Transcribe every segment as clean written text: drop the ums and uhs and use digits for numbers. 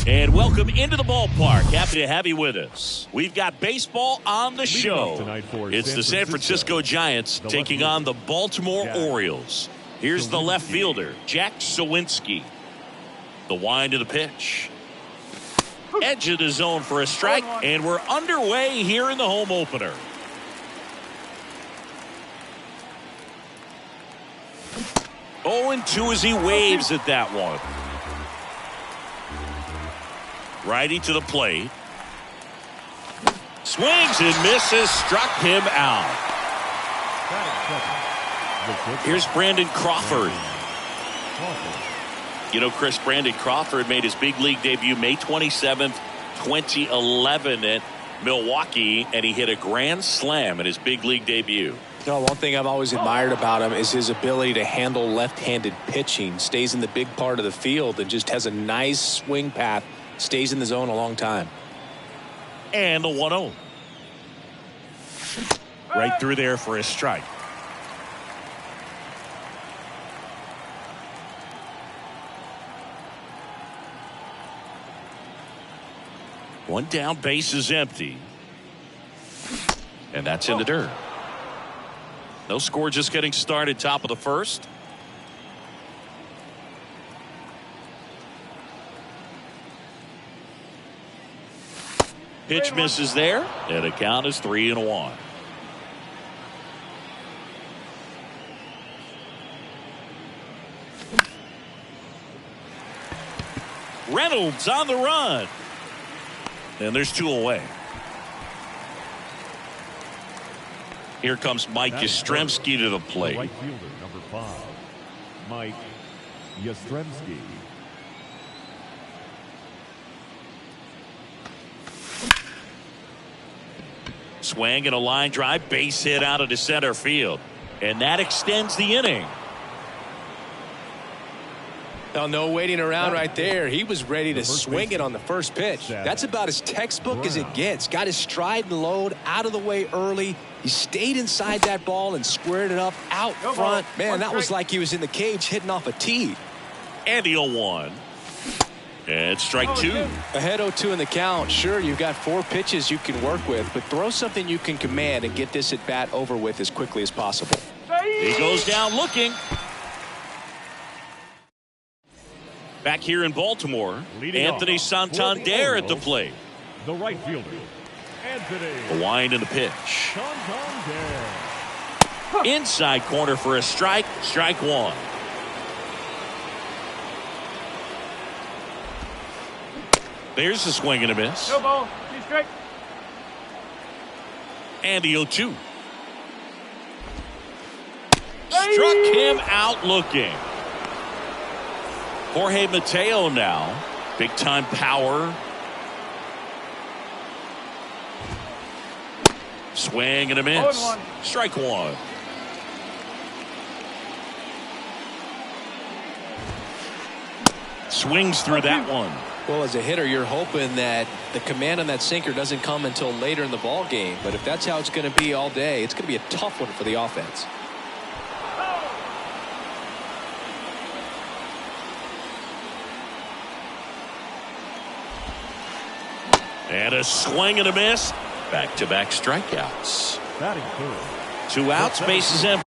And welcome into the ballpark. Happy to have you with us. We've got baseball on the show. It's the San Francisco Giants taking on the Baltimore Orioles. Here's the left fielder, Jack Sawinski. The wind of the pitch. Edge of the zone for a strike, and we're underway here in the home opener. Oh, and 2 as he waves at that one. Righty to the plate. Swings and misses. Struck him out. Here's Brandon Crawford. You know, Chris, Brandon Crawford made his big league debut May 27th, 2011 at Milwaukee, and he hit a grand slam in his big league debut. You know, one thing I've always admired about him is his ability to handle left-handed pitching. Stays in the big part of the field and just has a nice swing path. Stays in the zone a long time. And the 1-0. Right through there for a strike. One down, base is empty. And that's in the dirt. No score, just getting started, top of the first. Pitch misses there, and the count is 3-1. Reynolds on the run. And there's 2 away. Here comes Mike Yastrzemski to the plate. Right fielder, number 5, Mike Yastrzemski. Swing and a line drive, base hit out of the center field. And that extends the inning. Now, no waiting around right there. He was ready to swing it on the first pitch. That's about as textbook as it gets. Got his stride and load out of the way early. He stayed inside that ball and squared it up out front. Man, that was like he was in the cage hitting off a tee. And the 0-1. And strike 2. Ahead 0-2 in the count. Sure, you've got 4 pitches you can work with, but throw something you can command and get this at bat over with as quickly as possible. He goes down looking. Back here in Baltimore, Anthony Santander at the plate. The right fielder, Anthony. The wind and the pitch. Inside corner for a strike. Strike 1. There's the swing and a miss. No ball. He's straight. And the 0-2. Struck him out looking. Jorge Mateo now. Big time power. Swing and a miss. 0-1. Strike 1. Swings through that one. Well, as a hitter, you're hoping that the command on that sinker doesn't come until later in the ball game. But if that's how it's going to be all day, it's going to be a tough one for the offense. And a swing and a miss. Back-to-back strikeouts. Batting third. 2 outs, bases empty.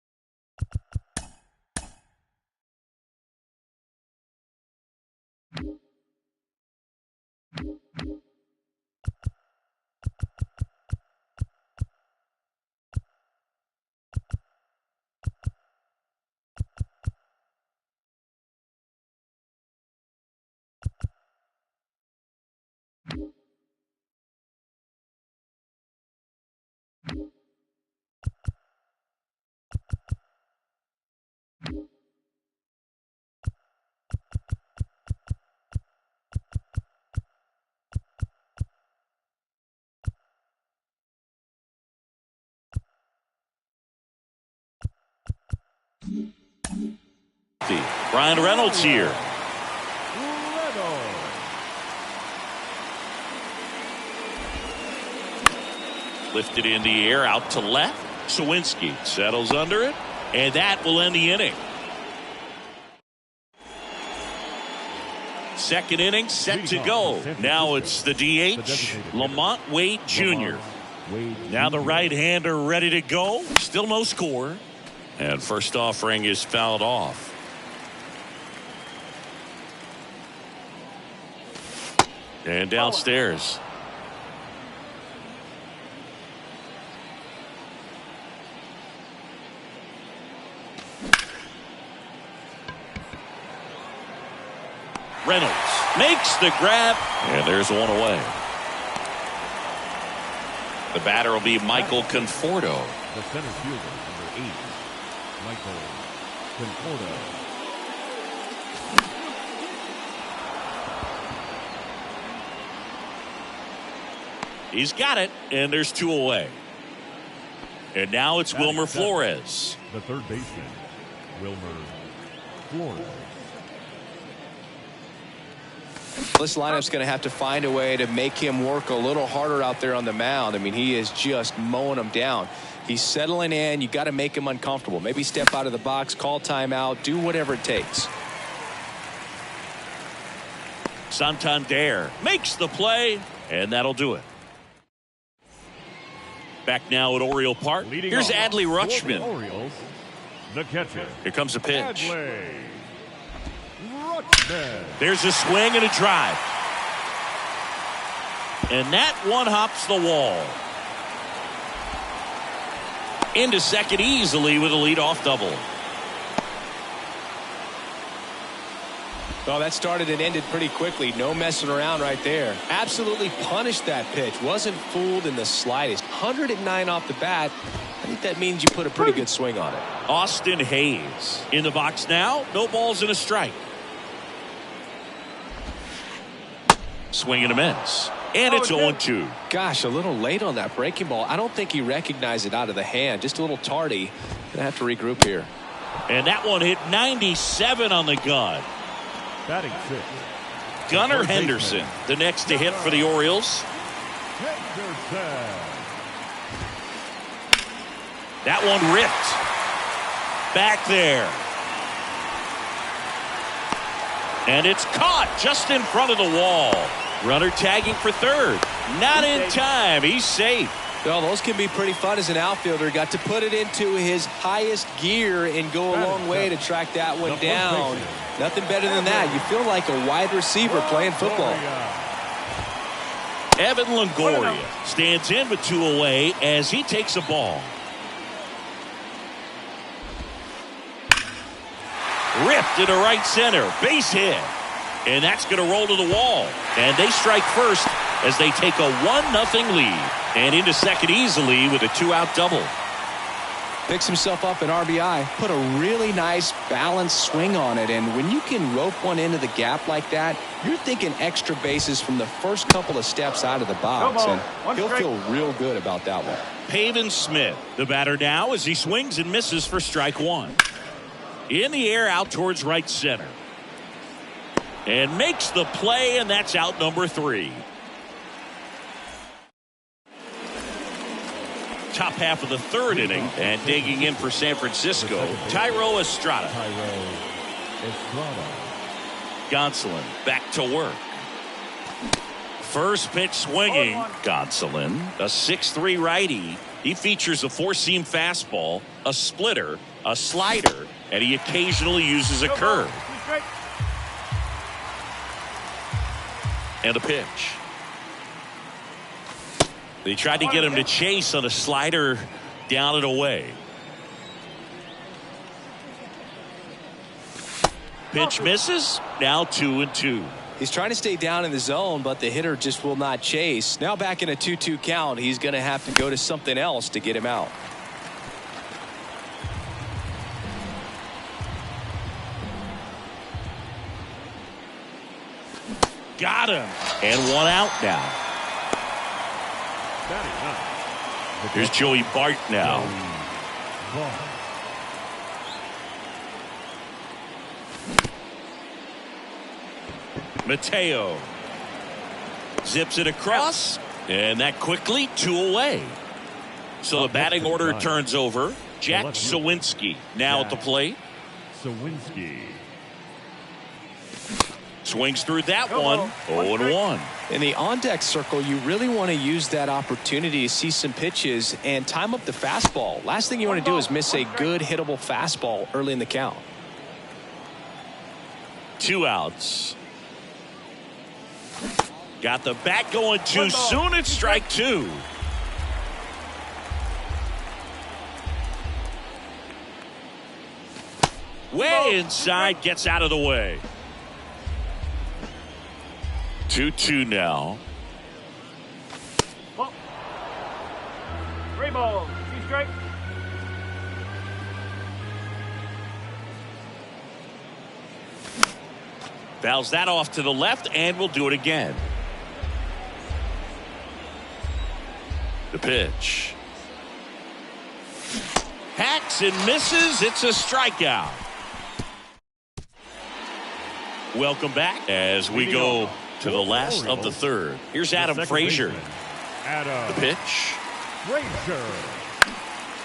Brian Reynolds here. Lifted in the air out to left. Sawinski settles under it, and that will end the inning. Second inning set to go. Now it's the DH, Lamont Wade Jr. Now the right-hander ready to go. Still no score. And first offering is fouled off. And downstairs. Reynolds makes the grab, and there's one away. The batter will be Michael Conforto. The center fielder, number 8, Michael Conforto. He's got it, and there's 2 away. And now it's Wilmer Flores. The third baseman, Wilmer Flores. This lineup's going to have to find a way to make him work a little harder out there on the mound. I mean, he is just mowing them down. He's settling in. You got to make him uncomfortable. Maybe step out of the box, call timeout, do whatever it takes. Santander makes the play, and that'll do it. Back now at Oriole Park. Here's Adley Rutschman. Orioles, the catcher. Here comes a pitch. Adley Rutschman. There's a swing and a drive. And that one hops the wall. Into second easily with a leadoff double. Oh, that started and ended pretty quickly. No messing around right there. Absolutely punished that pitch. Wasn't fooled in the slightest. 109 off the bat. I think that means you put a pretty good swing on it. Austin Hayes in the box now. No balls and a strike. Swing and a miss. And it's 0-2. Gosh, a little late on that breaking ball. I don't think he recognized it out of the hand. Just a little tardy. Gonna have to regroup here. And that one hit 97 on the gun. Batting 6. Gunnar Henderson, the next to hit for the Orioles. Henderson. That one ripped. Back there. And it's caught just in front of the wall. Runner tagging for third. Not in time. He's safe. Well, those can be pretty fun as an outfielder. Got to put it into his highest gear and go a long way to track that one down. Nothing better than that. You feel like a wide receiver playing football. Evan Longoria stands in with 2 away as he takes a ball. Ripped into right center. Base hit. And that's going to roll to the wall. And they strike first as they take a 1-0 lead. And into second easily with a 2-out double. Picks himself up an RBI. Put a really nice balanced swing on it. And when you can rope one into the gap like that, you're thinking extra bases from the first couple of steps out of the box. And he'll feel real good about that one. Pavin Smith, the batter now as he swings and misses for strike 1. In the air out towards right center. And makes the play, and that's out number 3. Top half of the third inning, and digging in for San Francisco, Thairo Estrada. Gonsolin back to work. First pitch swinging. Gonsolin, a 6'3" righty. He features a 4-seam fastball, a splitter, a slider, and he occasionally uses a curve. And a pitch. They tried to get him to chase on a slider down and away. Pitch misses. Now 2-2. He's trying to stay down in the zone, but the hitter just will not chase. Now back in a 2-2 count, he's going to have to go to something else to get him out. Got him. And 1 out now. Here's Joey Bart now. Mateo zips it across, and that quickly 2 away. So the batting order turns over. Jack Sawinski now at the plate. Sawinski. Swings through that one. 0-1. In the on-deck circle, you really want to use that opportunity to see some pitches and time up the fastball. Last thing you want to do is miss a good hittable fastball early in the count. 2 outs. Got the bat going too soon. It's strike 2. Way inside, gets out of the way. 2-2 now. 3 balls, 2 strikes. Fouls that off to the left, and we'll do it again. The pitch. Hacks and misses. It's a strikeout. Welcome back as we go to the last of the third. Here's Adam Frazier. The pitch. Frazier.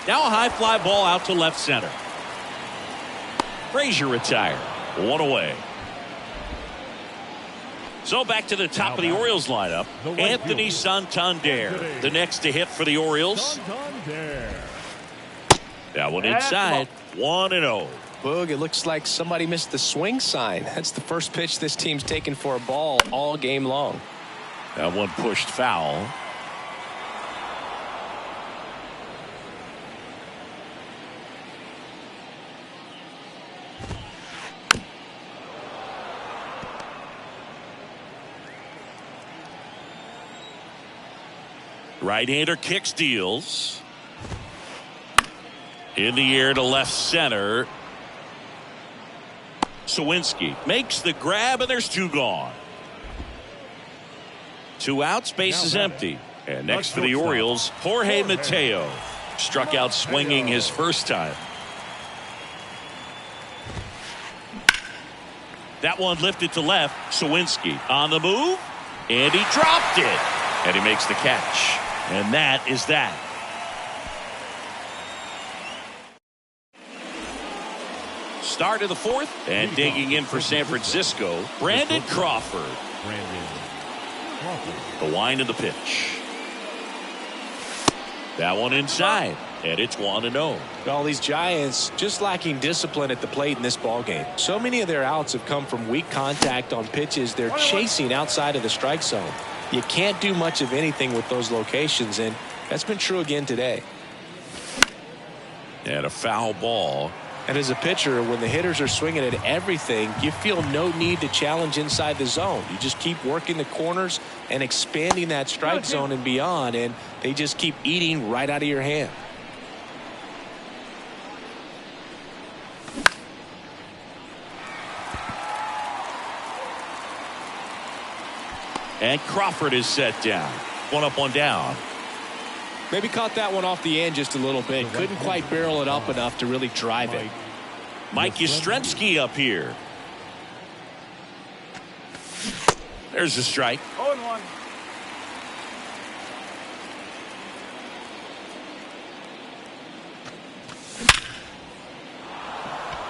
Now a high fly ball out to left center. Frazier retired. 1 away. So back to the top of the Orioles lineup. Anthony Santander, the next to hit for the Orioles. That one inside. 1-0. Boog, it looks like somebody missed the swing sign. That's the first pitch this team's taken for a ball all game long. That one pushed foul. Right-hander kicks, deals. In the air to left center. Sawinski makes the grab, and there's 2 gone. 2 outs, base is empty. And next for the Orioles, Jorge Mateo. Struck out swinging his first time. That one lifted to left. Sawinski on the move, and he dropped it. And he makes the catch. And that is that. Start of the fourth, and digging in for San Francisco, Brandon Crawford. The wind of the pitch. That one inside, and it's 1-0. Well, these Giants just lacking discipline at the plate in this ballgame. So many of their outs have come from weak contact on pitches they're chasing outside of the strike zone. You can't do much of anything with those locations, and that's been true again today. And a foul ball. And as a pitcher, when the hitters are swinging at everything, you feel no need to challenge inside the zone. You just keep working the corners and expanding that strike zone and beyond, and they just keep eating right out of your hand. And Crawford is set down. 1 up, 1 down. Maybe caught that one off the end just a little bit. Couldn't quite barrel it up enough to really drive it. Mike Yastrzemski up here. There's a strike. 0-1.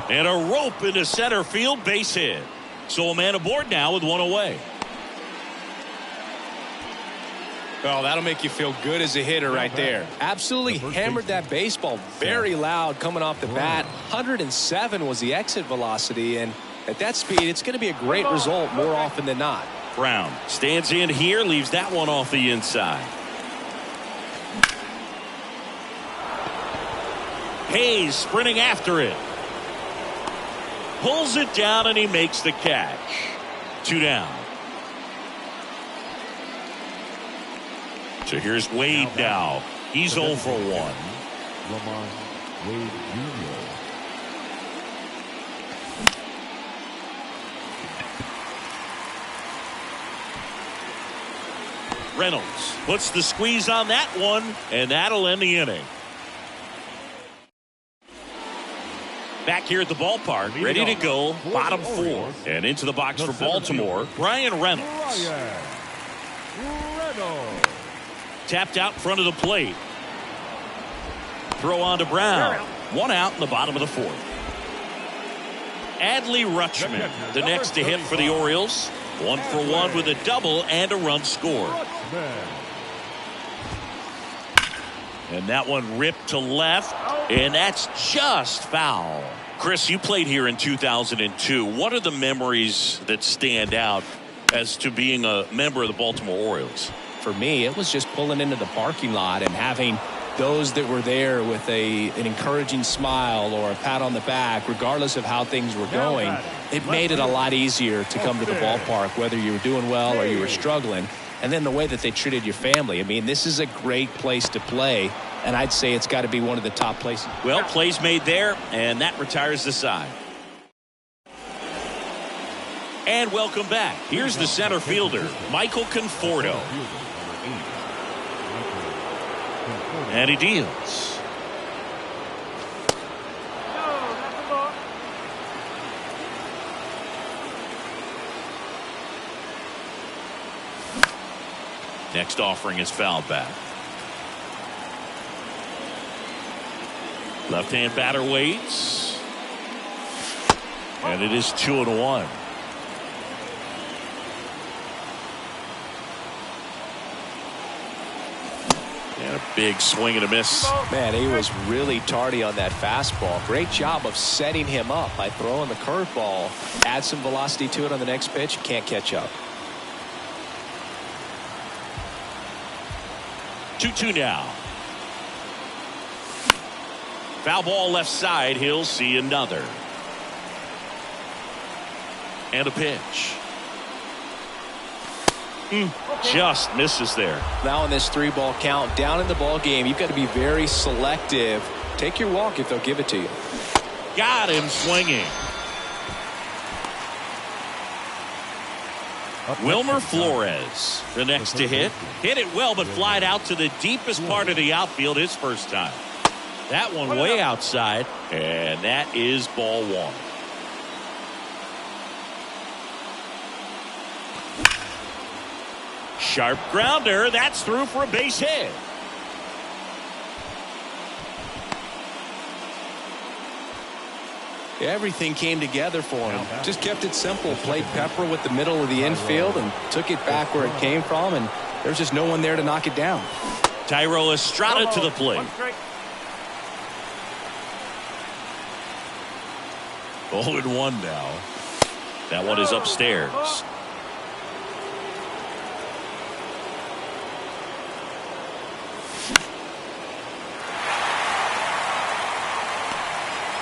And a rope into center field, base hit. So a man aboard now with 1 away. Oh, that'll make you feel good as a hitter right there. Absolutely hammered that baseball very loud coming off the bat. 107 was the exit velocity, and at that speed, it's going to be a great result more often than not. Brown stands in here, leaves that one off the inside. Hayes sprinting after it. Pulls it down, and he makes the catch. 2 down. So here's Wade now. He's 0 for 1. Lamont Wade Jr. Reynolds puts the squeeze on that one, and that'll end the inning. Back here at the ballpark, ready to go, bottom 4. And into the box for Baltimore, Brian Reynolds. Tapped out in front of the plate. Throw on to Brown. 1 out in the bottom of the 4th. Adley Rutschman, the next to hit for the Orioles. 1 for 1 with a double and a run scored. And that one ripped to left, and that's just foul. Chris, you played here in 2002. What are the memories that stand out as to being a member of the Baltimore Orioles? For me, it was just pulling into the parking lot and having those that were there with an encouraging smile or a pat on the back, regardless of how things were going. It made it a lot easier to come to the ballpark, whether you were doing well or you were struggling. And then the way that they treated your family. I mean, this is a great place to play, and I'd say it's got to be one of the top places. Well, plays made there, and that retires the side. And welcome back. Here's the center fielder, Michael Conforto. And he deals. Next offering is fouled back. Left-hand batter waits. And it is 2-1. And a big swing and a miss. Man, he was really tardy on that fastball. Great job of setting him up by throwing the curveball. Add some velocity to it on the next pitch. Can't catch up. 2-2 now. Foul ball left side. He'll see another. And a pitch. Just misses there. Now in this 3-ball count, down in the ball game, you've got to be very selective. Take your walk if they'll give it to you. Got him swinging. Wilmer Flores, the next to hit. Hit it well, but flied out to the deepest part of the outfield his first time. That one way outside, and that is ball 1. Sharp grounder. That's through for a base hit. Everything came together for him. Just kept it simple. Played pepper with the middle of the infield and took it back where it came from, and there's just no one there to knock it down. Tyro Estrada to the plate. 0-1 now. That one is upstairs.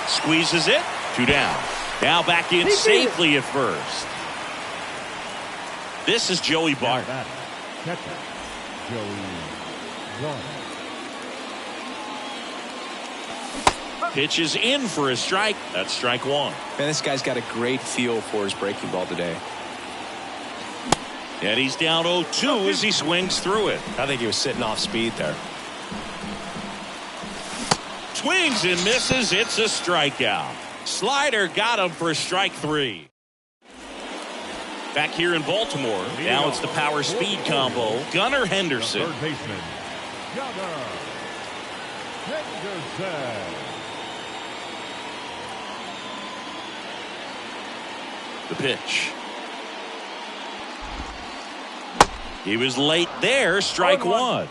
Squeezes it. 2 down. Now back in safely at first. This is Joey Bart. Pitches in for a strike. That's strike 1. Man, this guy's got a great feel for his breaking ball today. And he's down 0-2 as he swings through it. I think he was sitting off speed there. Swings and misses. It's a strikeout. Slider got him for strike 3. Back here in Baltimore, now it's the power speed combo. Gunnar Henderson. Third baseman, Gunnar Henderson. The pitch. He was late there. Strike 1.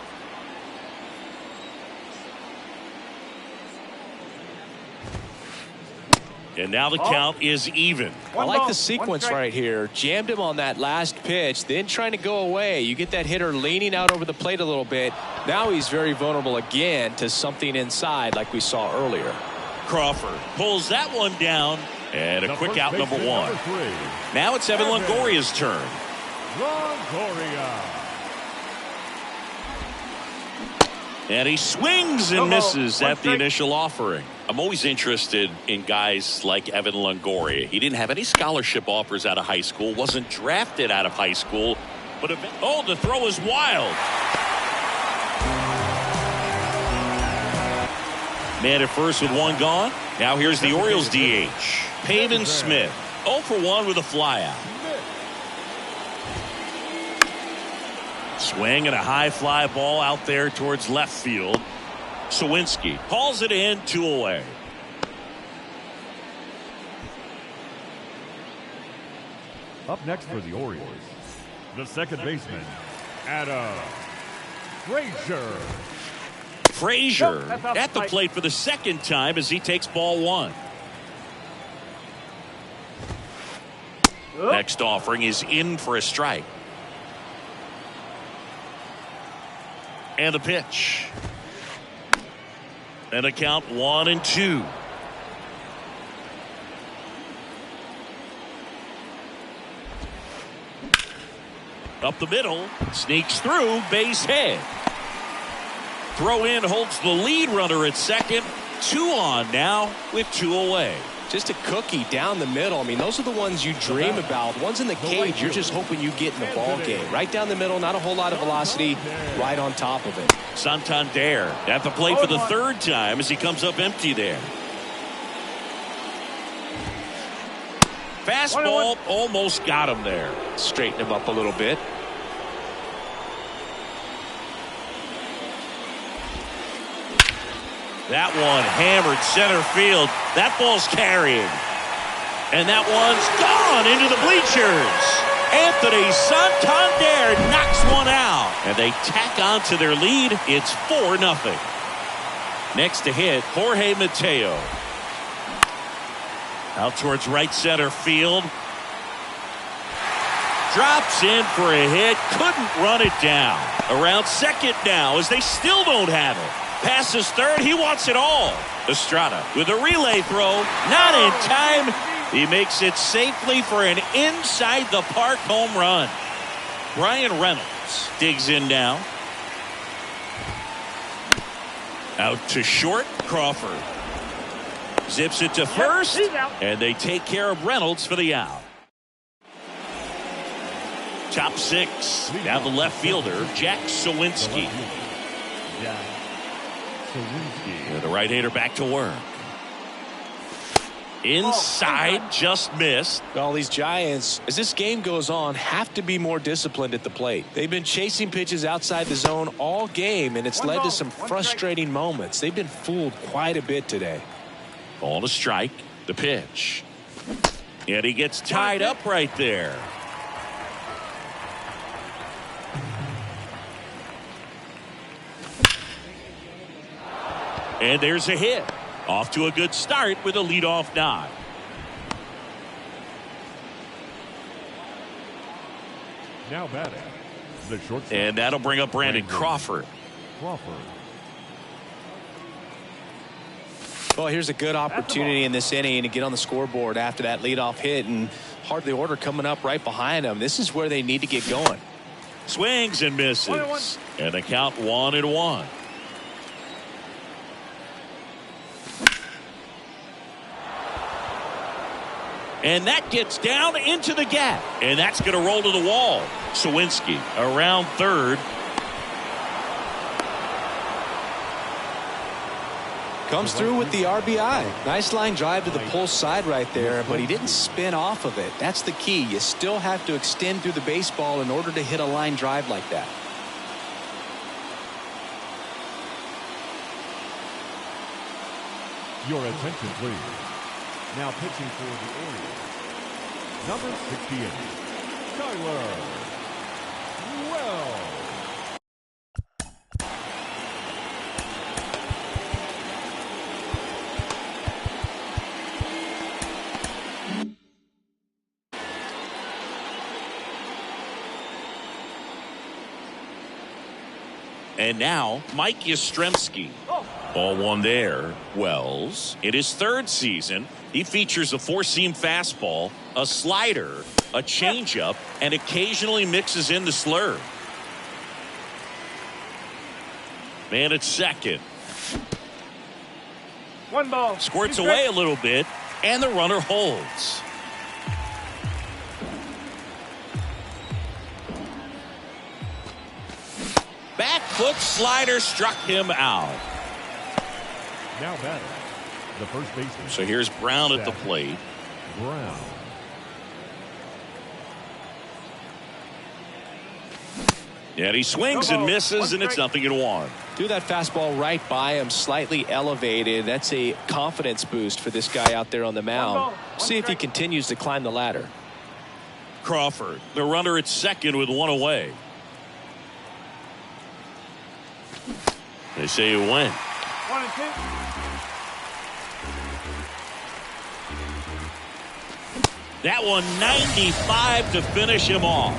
And now the count is even. I like the sequence right here. Jammed him on that last pitch, then trying to go away. You get that hitter leaning out over the plate a little bit. Now he's very vulnerable again to something inside like we saw earlier. Crawford pulls that one down, and a quick out, number 1. Now it's Evan Longoria's turn. Longoria. And he swings and misses at the initial offering. I'm always interested in guys like Evan Longoria. He didn't have any scholarship offers out of high school, wasn't drafted out of high school, but the throw is wild. Man at first with 1 gone. Now here's the Orioles DH. Pavin Smith, 0 for 1 with a flyout. Swing and a high fly ball out there towards left field. Sawinski hauls it in, 2 away. Up next for the Orioles, the second baseman, Adam Frazier. Frazier at the plate for the second time as he takes ball one. Next offering is in for a strike. And a pitch. And a count 1-2. Up the middle, sneaks through, base hit. Throw in holds the lead runner at second. 2 on now with 2 away. Just a cookie down the middle. I mean, those are the ones you dream about. Ones in the cage, you're just hoping you get in the ball game. Right down the middle, not a whole lot of velocity, right on top of it. Santander at the plate for the third time as he comes up empty there. Fastball almost got him there. Straighten him up a little bit. That one hammered center field. That ball's carried. And that one's gone into the bleachers. Anthony Santander knocks one out. And they tack on to their lead. It's 4-0. Next to hit, Jorge Mateo. Out towards right center field. Drops in for a hit. Couldn't run it down. Around second now as they still don't have it. Passes third. He wants it all. Estrada with a relay throw. Not in time. He makes it safely for an inside the park home run. Brian Reynolds digs in now. Out to short. Crawford zips it to first. And they take care of Reynolds for the out. Top 6. Now the left fielder, Jack Sawinski. And the right-hander back to work. Inside, just missed. Well, these Giants, as this game goes on, have to be more disciplined at the plate. They've been chasing pitches outside the zone all game, and it's led to some frustrating moments. They've been fooled quite a bit today. Ball to strike. The pitch. And he gets tied up right there. And there's a hit. Off to a good start with a leadoff nod. Now batting, the shortstop. And that'll bring up Brandon Crawford. Well, here's a good opportunity in this inning to get on the scoreboard after that leadoff hit, and hardly order coming up right behind them. This is where they need to get going. Swings and misses. And the count 1-1. And that gets down into the gap. And that's going to roll to the wall. Sawinski around third. Comes through with the RBI. Nice line drive to the pull side right there, but he didn't spin off of it. That's the key. You still have to extend through the baseball in order to hit a line drive like that. Your attention, please. Now pitching for the Orioles, number 68, Tyler Wells. And now Mike Yastrzemski. Ball one there. Wells, in his third season, he features a four-seam fastball, a slider, a changeup, and occasionally mixes in the slurve. Man at second. One ball. Squirts away a little bit, and the runner holds. Back foot slider struck him out. Now batting, the first baseman. So here's Brown at the plate. Brown. And he swings and misses, and it's 0-1. Threw that fastball right by him, slightly elevated. That's a confidence boost for this guy out there on the mound. See if he continues to climb the ladder. Crawford, the runner at second with one away. They say it went. 1-2. That one 95 to finish him off.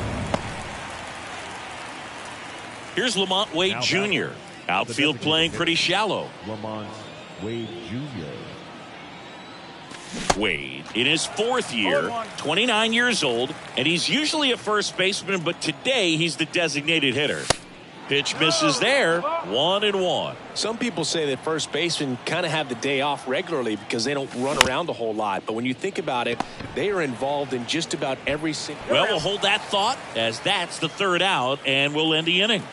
Here's Lamont Wade Now Jr. Outfield playing pretty shallow. Lamont Wade Jr. Wade in his fourth year, 29 years old, and he's usually a first baseman, but today he's the designated hitter. Pitch misses there, 1-1. Some people say that first basemen kind of have the day off regularly because they don't run around a whole lot. But when you think about it, they are involved in just about every single. Well, we'll hold that thought as that's the third out, and we'll end the inning.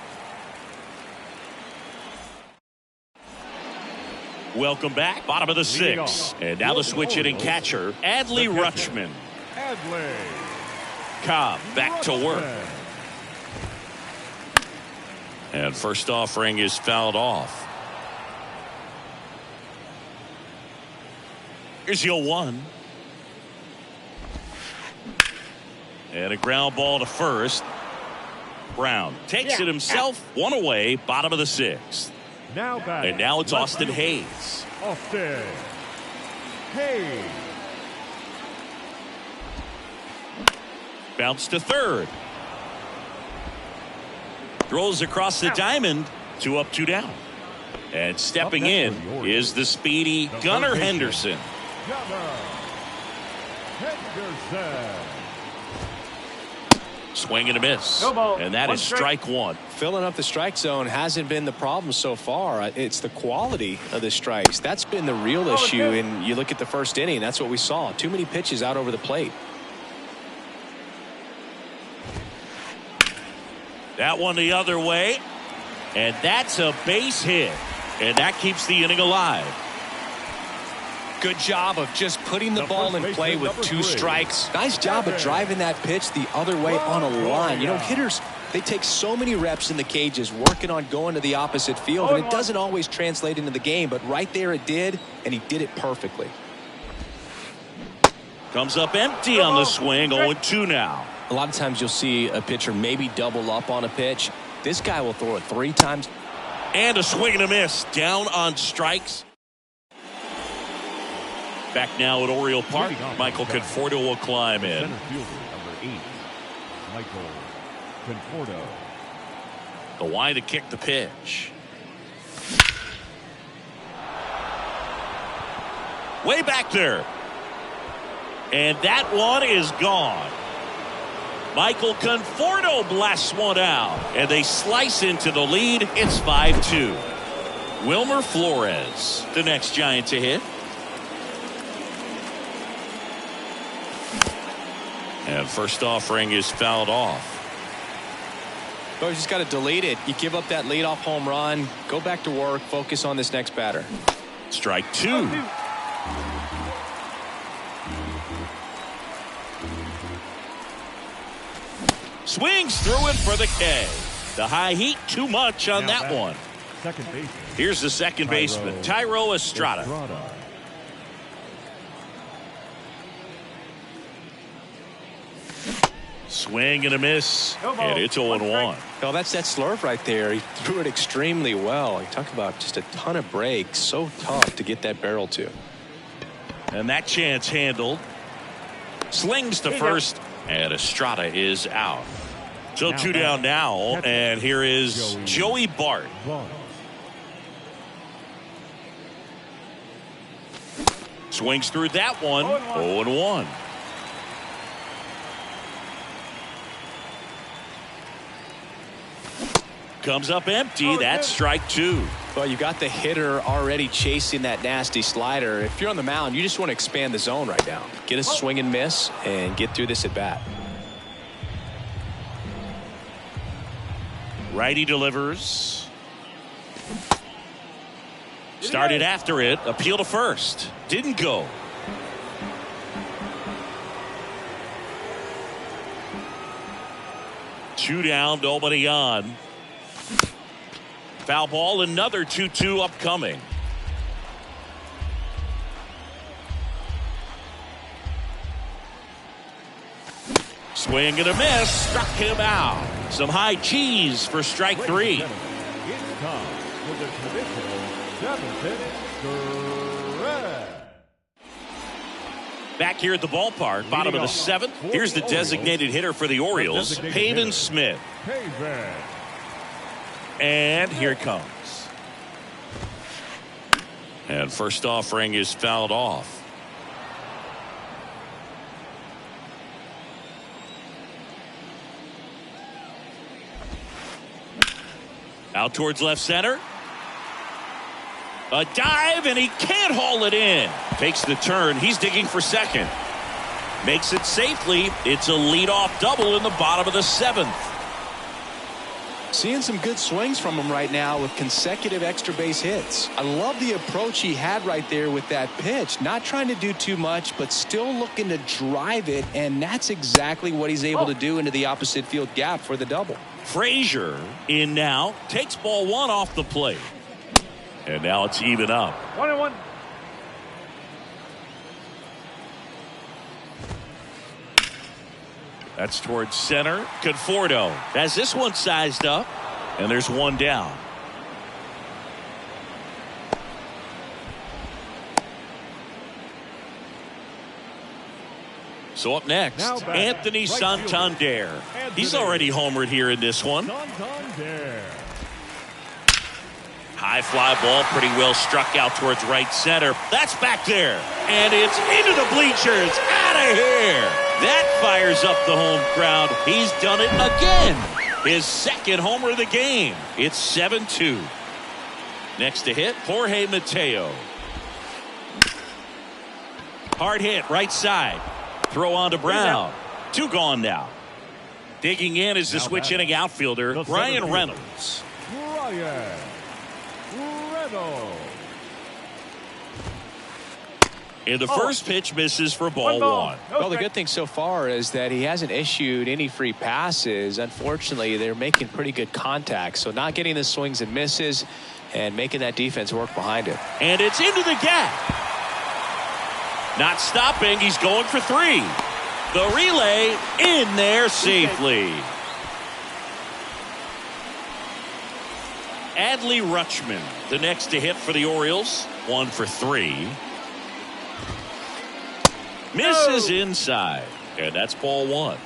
Welcome back. Bottom of the sixth. And now the switch hitting catcher, Adley Rutschman. Adley. Cobb back to work. And first offering is fouled off. Here's the 0-1. And a ground ball to first. Brown takes it himself. One away. Bottom of the sixth. Now back. And now it's Austin Hayes. Austin Hayes. Bounce to third. Throws across the diamond. 2 up, 2 down. And stepping in is the speedy Gunnar Henderson. Gunnar Henderson. Swing and a miss. And that is strike one. Filling up the strike zone hasn't been the problem so far. It's the quality of the strikes. That's been the real issue. And you look at the first inning, that's what we saw. Too many pitches out over the plate. That one the other way. And that's a base hit. And that keeps the inning alive. Good job of just putting the ball in play with 2 strikes. Nice job of driving that pitch the other way on a line. You know, hitters, they take so many reps in the cages working on going to the opposite field, and it doesn't always translate into the game, but right there it did, and he did it perfectly. Comes up empty on the swing. 0-2 now. A lot of times you'll see a pitcher maybe double up on a pitch. This guy will throw it 3 times. And a swing and a miss. Down on strikes. Back now at Oriole Park. Michael Conforto will climb in. Center fielder, number 8, Michael Conforto. The wide to kick the pitch. Way back there. And that one is gone. Michael Conforto blasts one out. And they slice into the lead. It's 5-2. Wilmer Flores, the next Giant to hit. And first offering is fouled off. Well, you just got to delete it. You give up that leadoff home run. Go back to work. Focus on this next batter. Strike 2. Swings through it for the K. The high heat, too much on that one. Second baseman. Here's the second baseman, Tyro Estrada. Swing and a miss, and it's 0-1. Well, that's that slurve right there. He threw it extremely well. You talk about just a ton of breaks. So tough to get that barrel to. And that chance handled. Slings to first, and Estrada is out. So 2 down now, and here is Joey Bart. Swings through that one, 0-1. Comes up empty. That's strike 2. Well, you got the hitter already chasing that nasty slider. If you're on the mound, you just want to expand the zone right now. Get a swing and miss and get through this at bat. Righty delivers. Started after it. Appeal to first. Didn't go. Two down, nobody on. Foul ball, another 2-2 upcoming. Swing and a miss. Struck him out. Some high cheese for strike three. It's time for the traditional seventh inning. Back here at the ballpark, bottom of the seventh. Here's the designated hitter for the Orioles, Pavin Smith. And here it comes. And first offering is fouled off. Out towards left center. A dive, and he can't haul it in. Takes the turn. He's digging for second. Makes it safely. It's a leadoff double in the bottom of the seventh. Seeing some good swings from him right now with consecutive extra base hits. I love the approach he had right there with that pitch. Not trying to do too much, but still looking to drive it, and that's exactly what he's able to do into the opposite field gap for the double. Frazier in now. Takes ball one off the plate. And now it's even up. 1-1. That's towards center. Conforto has this one sized up. And there's one down. So up next, Anthony Santander. He's already homered here in this one. High fly ball, pretty well struck out towards right center. That's back there. And it's into the bleachers. Out of here. That fires up the home crowd. He's done it again. His second homer of the game. It's 7-2. Next to hit, Jorge Mateo. Hard hit, right side. Throw on to Brown. Two gone now. Digging in is the switch inning outfielder, Ryan Reynolds. And the first pitch misses for ball one. Well, the good thing so far is that he hasn't issued any free passes. Unfortunately, they're making pretty good contact. So not getting the swings and misses and making that defense work behind him. And it's into the gap. Not stopping. He's going for three. The relay in there safely. Adley Rutschman, the next to hit for the Orioles. 1 for 3. Misses inside. And that's ball one.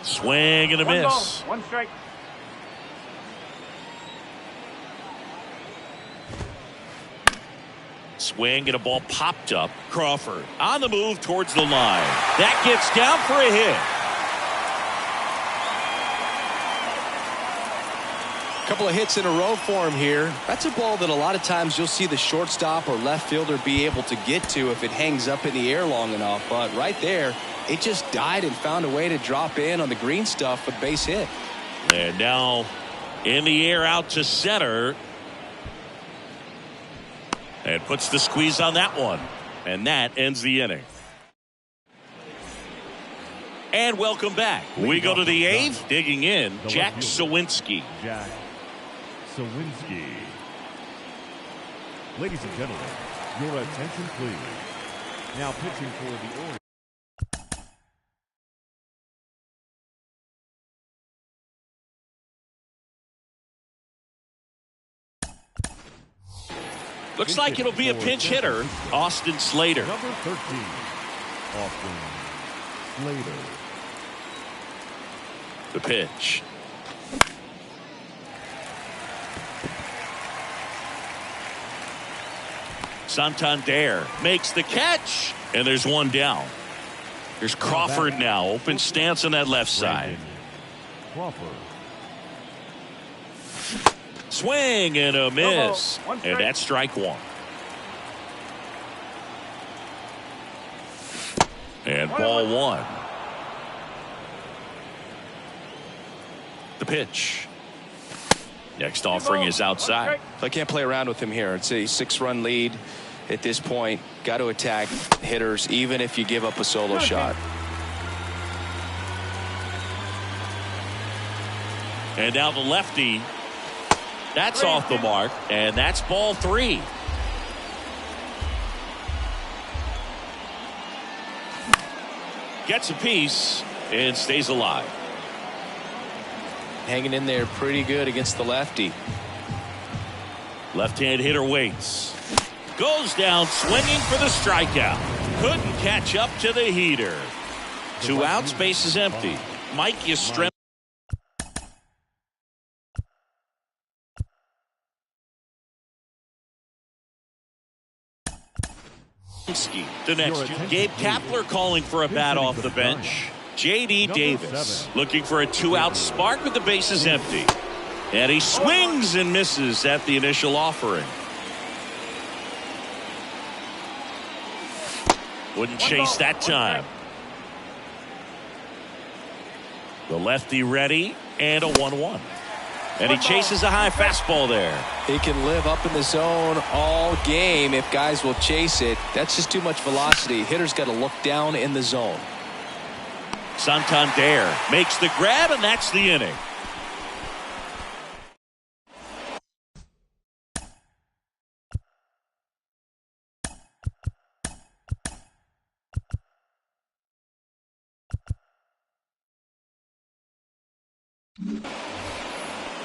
Swing and a miss. One strike. Swing and a ball popped up. Crawford on the move towards the line. That gets down for a hit. Couple of hits in a row for him here. That's a ball that a lot of times you'll see the shortstop or left fielder be able to get to if it hangs up in the air long enough. But right there, it just died and found a way to drop in on the green stuff with base hit. And now in the air out to center. And puts the squeeze on that one. And that ends the inning. And welcome back. We go to the eighth. Digging in, Jack Sawinski. Jack Sawinski. Ladies and gentlemen, your attention please. Now pitching for the Orioles. Looks like it'll be a pinch hitter, Austin Slater. Number 13, Austin Slater. The pitch. Santander makes the catch, and there's one down. There's Crawford now, open stance on that left side. Crawford. Swing and a miss, and that's strike one. And ball one. The pitch. Next offering is outside. I can't play around with him here. It's a 6-run lead at this point. Got to attack hitters even if you give up a solo shot. And now the lefty. That's off the mark, and that's ball three. Gets a piece and stays alive. Hanging in there pretty good against the lefty. Left-hand hitter waits. Goes down swinging for the strikeout. Couldn't catch up to the heater. 2 outs, base is empty. Mike Yastrzemski. The next, Gabe Kapler calling for a bat off the bench. J.D. Davis looking for a 2-out spark with the bases empty. And he swings and misses at the initial offering. Wouldn't chase that time. The lefty ready and a 1-1. And he chases a high fastball there. He can live up in the zone all game if guys will chase it. That's just too much velocity. Hitter's got to look down in the zone. Santander makes the grab, and that's the inning.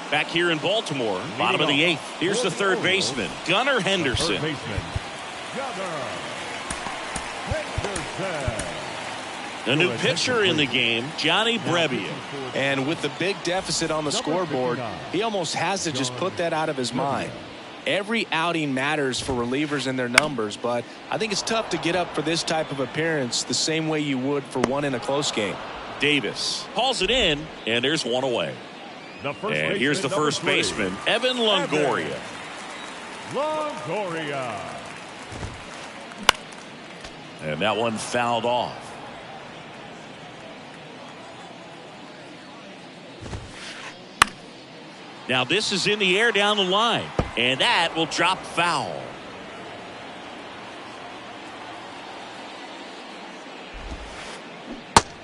Back here in Baltimore, bottom of the 8th. Here's the third baseman, Gunnar Henderson. The new pitcher in the game, Johnny Brebbia. And with the big deficit on the scoreboard, he almost has to just put that out of his mind. Every outing matters for relievers and their numbers, but I think it's tough to get up for this type of appearance the same way you would for one in a close game. Davis hauls it in, and there's one away. And here's the first baseman, Evan Longoria. And that one fouled off. Now this is in the air down the line, and that will drop foul.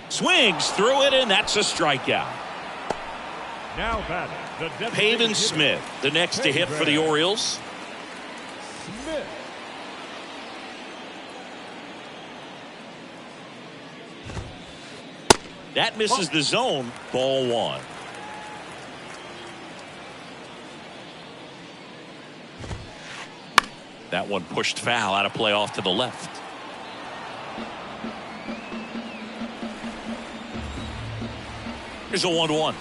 Swings through it, and that's a strikeout. Now batting, the Pavin Smith, the next to hit for the Orioles. Smith. That misses the zone. Ball 1. That one pushed foul, out of play off to the left. Here's a 1-1.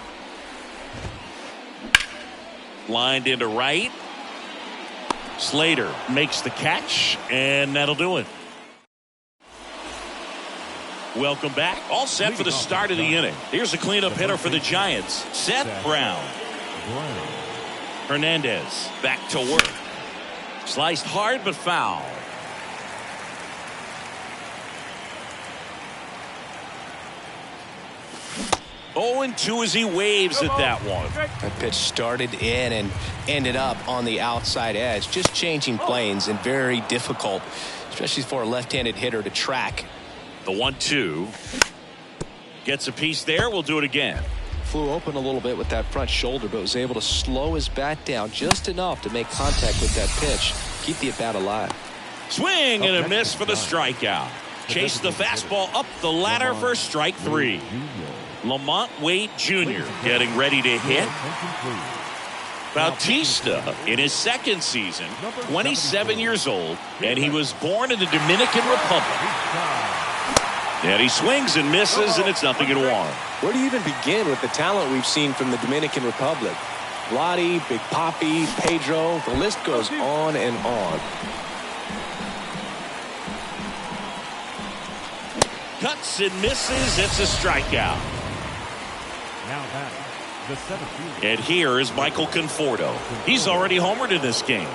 Lined into right. Slater makes the catch, and that'll do it. Welcome back. All set for the start of the inning. Here's a cleanup hitter for the Giants, Seth Brown. Hernandez back to work. Sliced hard but foul. Oh, and 2 as he waves at that one. That pitch started in and ended up on the outside edge. Just changing planes and very difficult, especially for a left-handed hitter to track. The 1-2. Gets a piece there. We'll do it again. Flew open a little bit with that front shoulder, but was able to slow his bat down just enough to make contact with that pitch. Keep the at-bat alive. Swing and a miss for the strikeout. Chase the fastball up the ladder for strike 3. Lamont Wade Jr. getting ready to hit. Bautista in his second season, 27 years old, and he was born in the Dominican Republic. And he swings and misses, and it's 0-1. Where do you even begin with the talent we've seen from the Dominican Republic? Vladi, Big Papi, Pedro, the list goes on and on. Cuts and misses, it's a strikeout. Now batting, the 7th. And here is Michael Conforto. He's already homered in this game.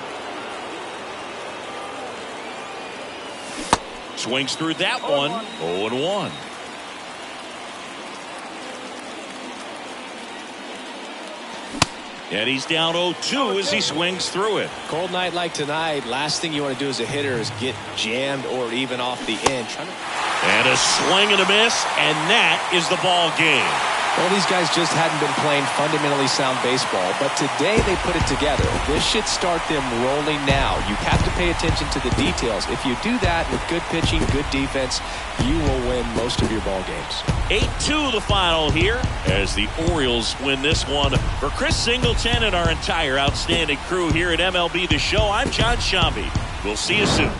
Swings through that one. 0-1. And he's down 0-2 as he swings through it. Cold night like tonight, last thing you want to do as a hitter is get jammed or even off the inch. And a swing and a miss, and that is the ball game. Well, these guys just hadn't been playing fundamentally sound baseball, but today they put it together. This should start them rolling now. You have to pay attention to the details. If you do that with good pitching, good defense, you will win most of your ball games. 8-2 the final here as the Orioles win this one. For Chris Singleton and our entire outstanding crew here at MLB The Show, I'm John Shambi. We'll see you soon.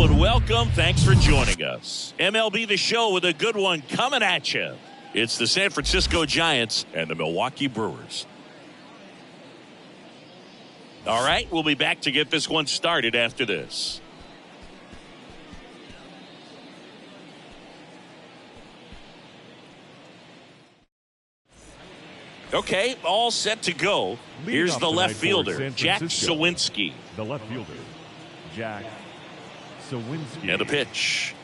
and welcome. Thanks for joining us. MLB The Show with a good one coming at you. It's the San Francisco Giants and the Milwaukee Brewers. All right, we'll be back to get this one started after this. Okay, all set to go. Here's the left fielder, Jack Sawinski. The left fielder, Jack Sawinski. And a pitch.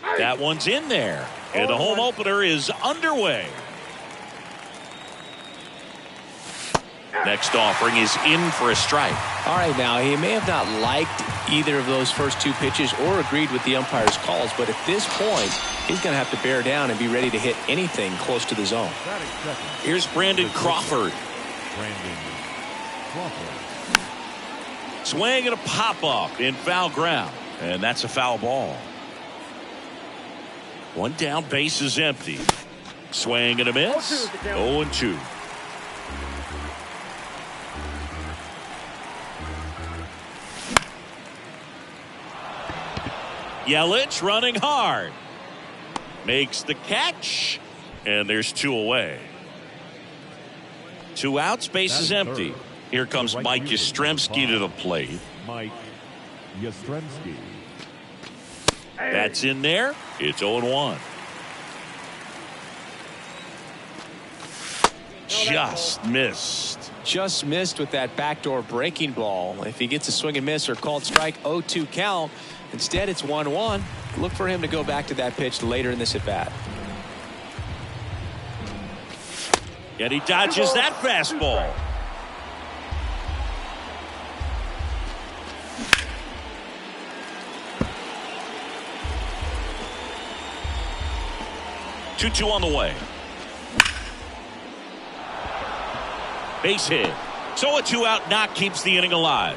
That one's in there. And the home opener is underway. Next offering is in for a strike. All right, now he may have not liked either of those first two pitches or agreed with the umpire's calls, but at this point, he's going to have to bear down and be ready to hit anything close to the zone. Here's Brandon Crawford. Swing and a pop-up in foul ground. And that's a foul ball. One down, base is empty. Swing and a miss. 0-2. Yelich running hard. Makes the catch. And there's two away. 2 outs, base is empty. Here comes Mike Yastrzemski to the plate. Mike Yastrzemski. That's in there. It's 0-1. Just missed. Just missed with that backdoor breaking ball. If he gets a swing and miss or called strike, 0-2 count. Instead, it's 1-1. Look for him to go back to that pitch later in this at bat. And he dodges that fastball. Two on the way. Base hit. So a 2-out knock keeps the inning alive.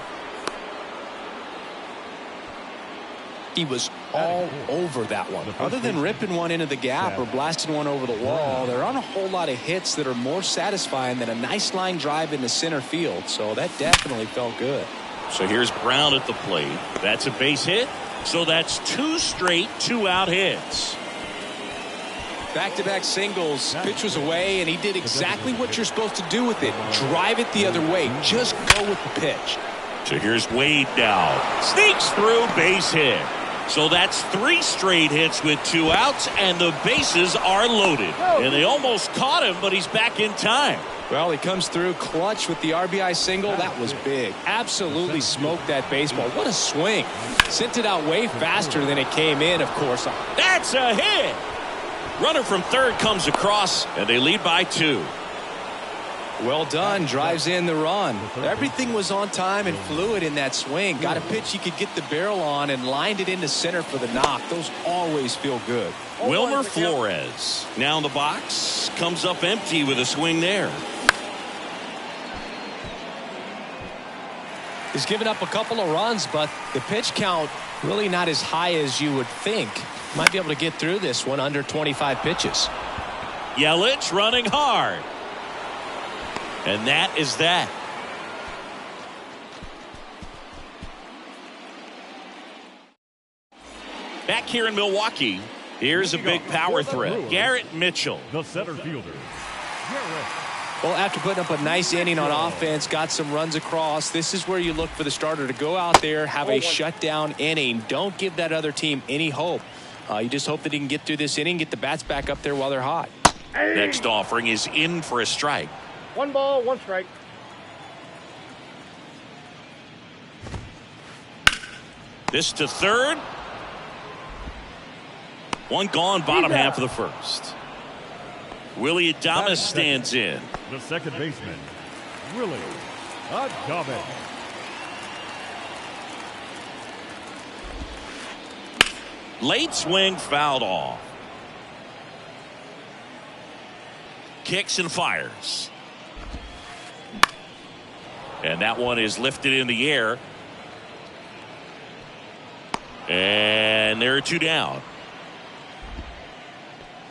He was all over that one. Other than ripping one into the gap or blasting one over the wall, there aren't a whole lot of hits that are more satisfying than a nice line drive into center field. So that definitely felt good. So here's Brown at the plate. That's a base hit. So that's 2 straight 2-out hits. Back-to-back singles. Pitch was away, and he did exactly what you're supposed to do with it. Drive it the other way. Just go with the pitch. So here's Wade now. Sneaks through, base hit. So that's 3 straight hits with 2 outs, and the bases are loaded. And they almost caught him, but he's back in time. Well, he comes through clutch with the RBI single. That was big. Absolutely smoked that baseball. What a swing. Sent it out way faster than it came in, of course. That's a hit. Runner from third comes across, and they lead by 2. Well done. Drives in the run. Everything was on time and fluid in that swing. Got a pitch he could get the barrel on and lined it into center for the knock. Those always feel good. Wilmer Flores now in the box. Comes up empty with a swing there. He's given up a couple of runs, but the pitch count really not as high as you would think. Might be able to get through this one under 25 pitches. Yelich running hard. And that is that. Back here in Milwaukee, here's a big power threat. Garrett Mitchell. The center fielder, Garrett. Well, after putting up a nice inning on offense, got some runs across, this is where you look for the starter to go out there, have a shutdown inning. Don't give that other team any hope. You just hope that he can get through this inning, get the bats back up there while they're hot. Next offering is in for a strike. 1 ball, 1 strike. This to third. One gone, bottom half of the first. Willie Adames stands in. The second baseman, Willie Adames. Late swing fouled off. Kicks and fires. And that one is lifted in the air. And there are 2 down.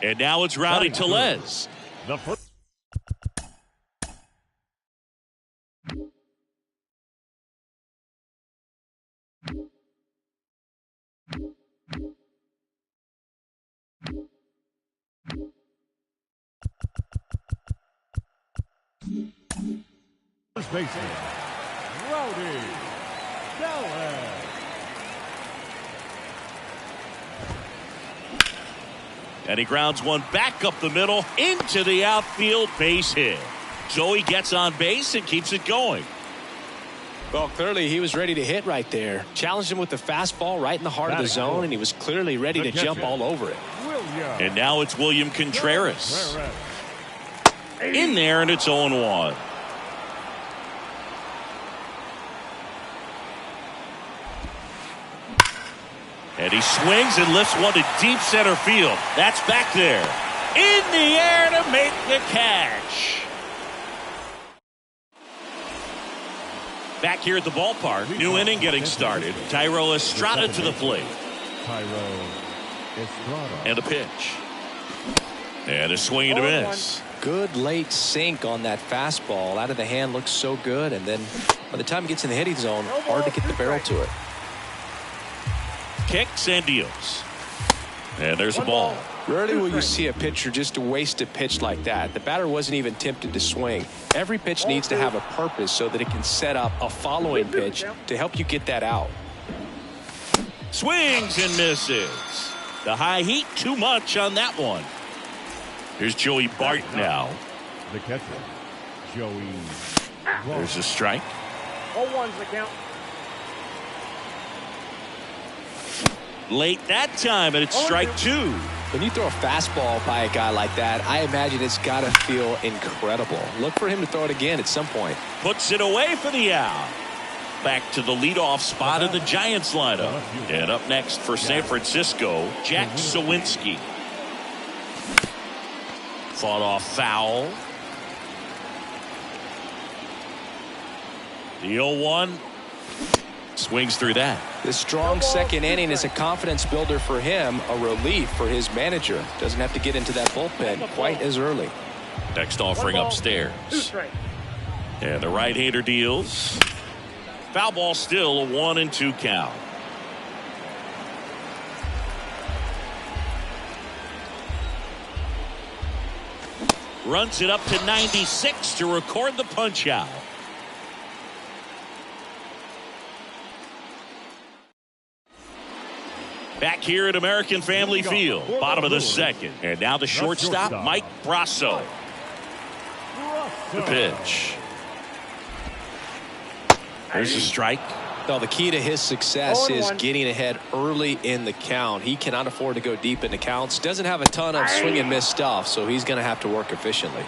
And now it's Rowdy Tellez. The first baseman, Rowdy Dallas. And he grounds one back up the middle into the outfield, base hit. Joey gets on base and keeps it going. Well, clearly he was ready to hit right there. Challenged him with the fastball right in the heart of the zone, and he was clearly ready to jump all over it. And now it's William Contreras. In there, and it's 0-1. And he swings and lifts one to deep center field. That's back there. In the air to make the catch. Back here at the ballpark, new inning getting started. Thairo Estrada to the plate. And a pitch. And a swing and a miss. Good late sink on that fastball. Out of the hand, looks so good. And then by the time it gets in the hitting zone, hard to get the barrel to it. Kicks and deals. And there's a ball. Rarely will you see a pitcher just waste a pitch like that. The batter wasn't even tempted to swing. Every pitch needs to have a purpose so that it can set up a following pitch to help you get that out. Swings and misses. The high heat, too much on that one. Here's Joey Bart now. The catcher, Joey. There's a strike. 0-1's the count. Late that time, and it's strike two. When you throw a fastball by a guy like that, I imagine it's got to feel incredible. Look for him to throw it again at some point. Puts it away for the out. Back to the leadoff spot of the Giants lineup. And up next for San Francisco, Jack Sawinski. Fought off foul. The 0-1. Swings through that. This strong second inning is a confidence builder for him, a relief for his manager. Doesn't have to get into that bullpen quite as early. Next offering upstairs. And the right-hander deals. Foul ball, still a 1-2 count. Runs it up to 96 to record the punch out. Back here at American Family Field, bottom of the second. And now the shortstop, Mike Brasso. The pitch. There's a strike. Well, the key to his success is getting ahead early in the count. He cannot afford to go deep in the counts. Doesn't have a ton of swing and miss stuff, so he's going to have to work efficiently.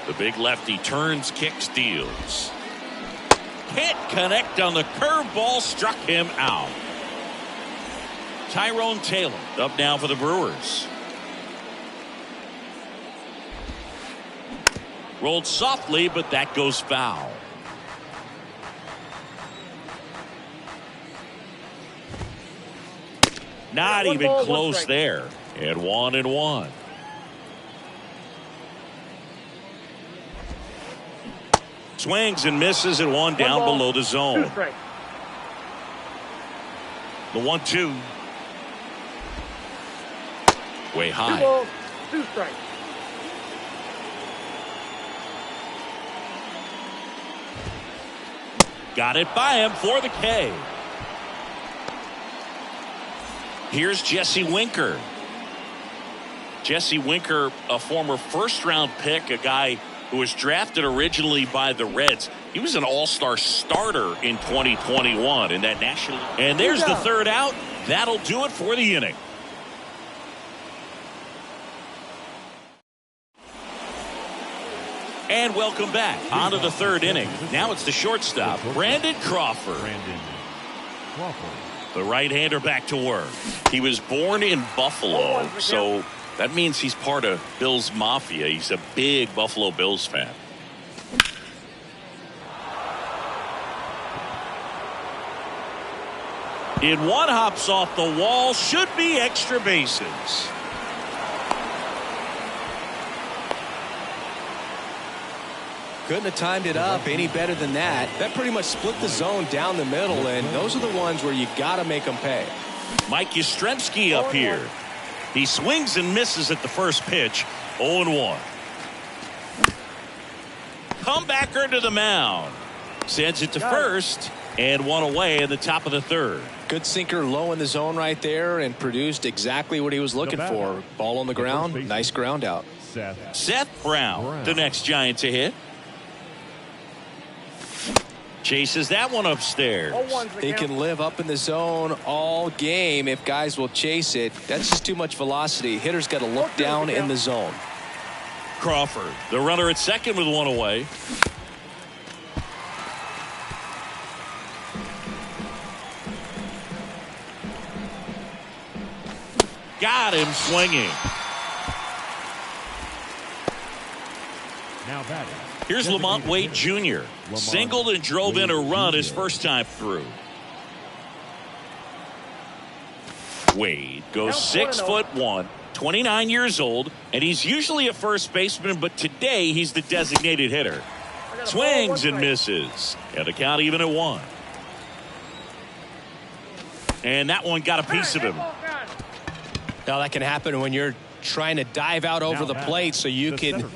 The big lefty turns, kicks, deals. Can't connect on the curveball, struck him out. Tyrone Taylor up now for the Brewers. Rolled softly, but that goes foul. Not even close there. And 1-1. Swings and misses at one down below the zone. The 1-2. Way high. 2 strikes. Got it by him for the K. Here's Jesse Winker. Jesse Winker, a former first-round pick, a guy who was drafted originally by the Reds. He was an all-star starter in 2021 in that national. And there's the third out. That'll do it for the inning. And welcome back on to the third inning. Now it's the shortstop, Brandon Crawford. The right-hander back to work. He was born in Buffalo, so that means he's part of Bills Mafia. He's a big Buffalo Bills fan. In one, hops off the wall, should be extra bases. Couldn't have timed it up any better than that. That pretty much split the zone down the middle, and those are the ones where you got to make them pay. Mike Yastrzemski up here. He swings and misses at the first pitch. 0-1. comebacker to the mound. Sends it to first, and one away in the top of the third. Good sinker low in the zone right there and produced exactly what he was looking for. Ball on the ground, nice ground out. Seth Brown, the next Giant to hit. Chases that one upstairs. He can live up in the zone all game if guys will chase it. That's just too much velocity. Hitter's got to look down in the zone. Crawford, the runner at second with one away. Got him swinging. Now batting. Here's Lamont Wade Jr. Singled and drove in a run his first time through. Wade goes 6'1", 29 years old, and he's usually a first baseman, but today he's the designated hitter. Swings and misses, and the count even at 1. And that one got a piece of him. Now that can happen when you're trying to dive out over the plate so you can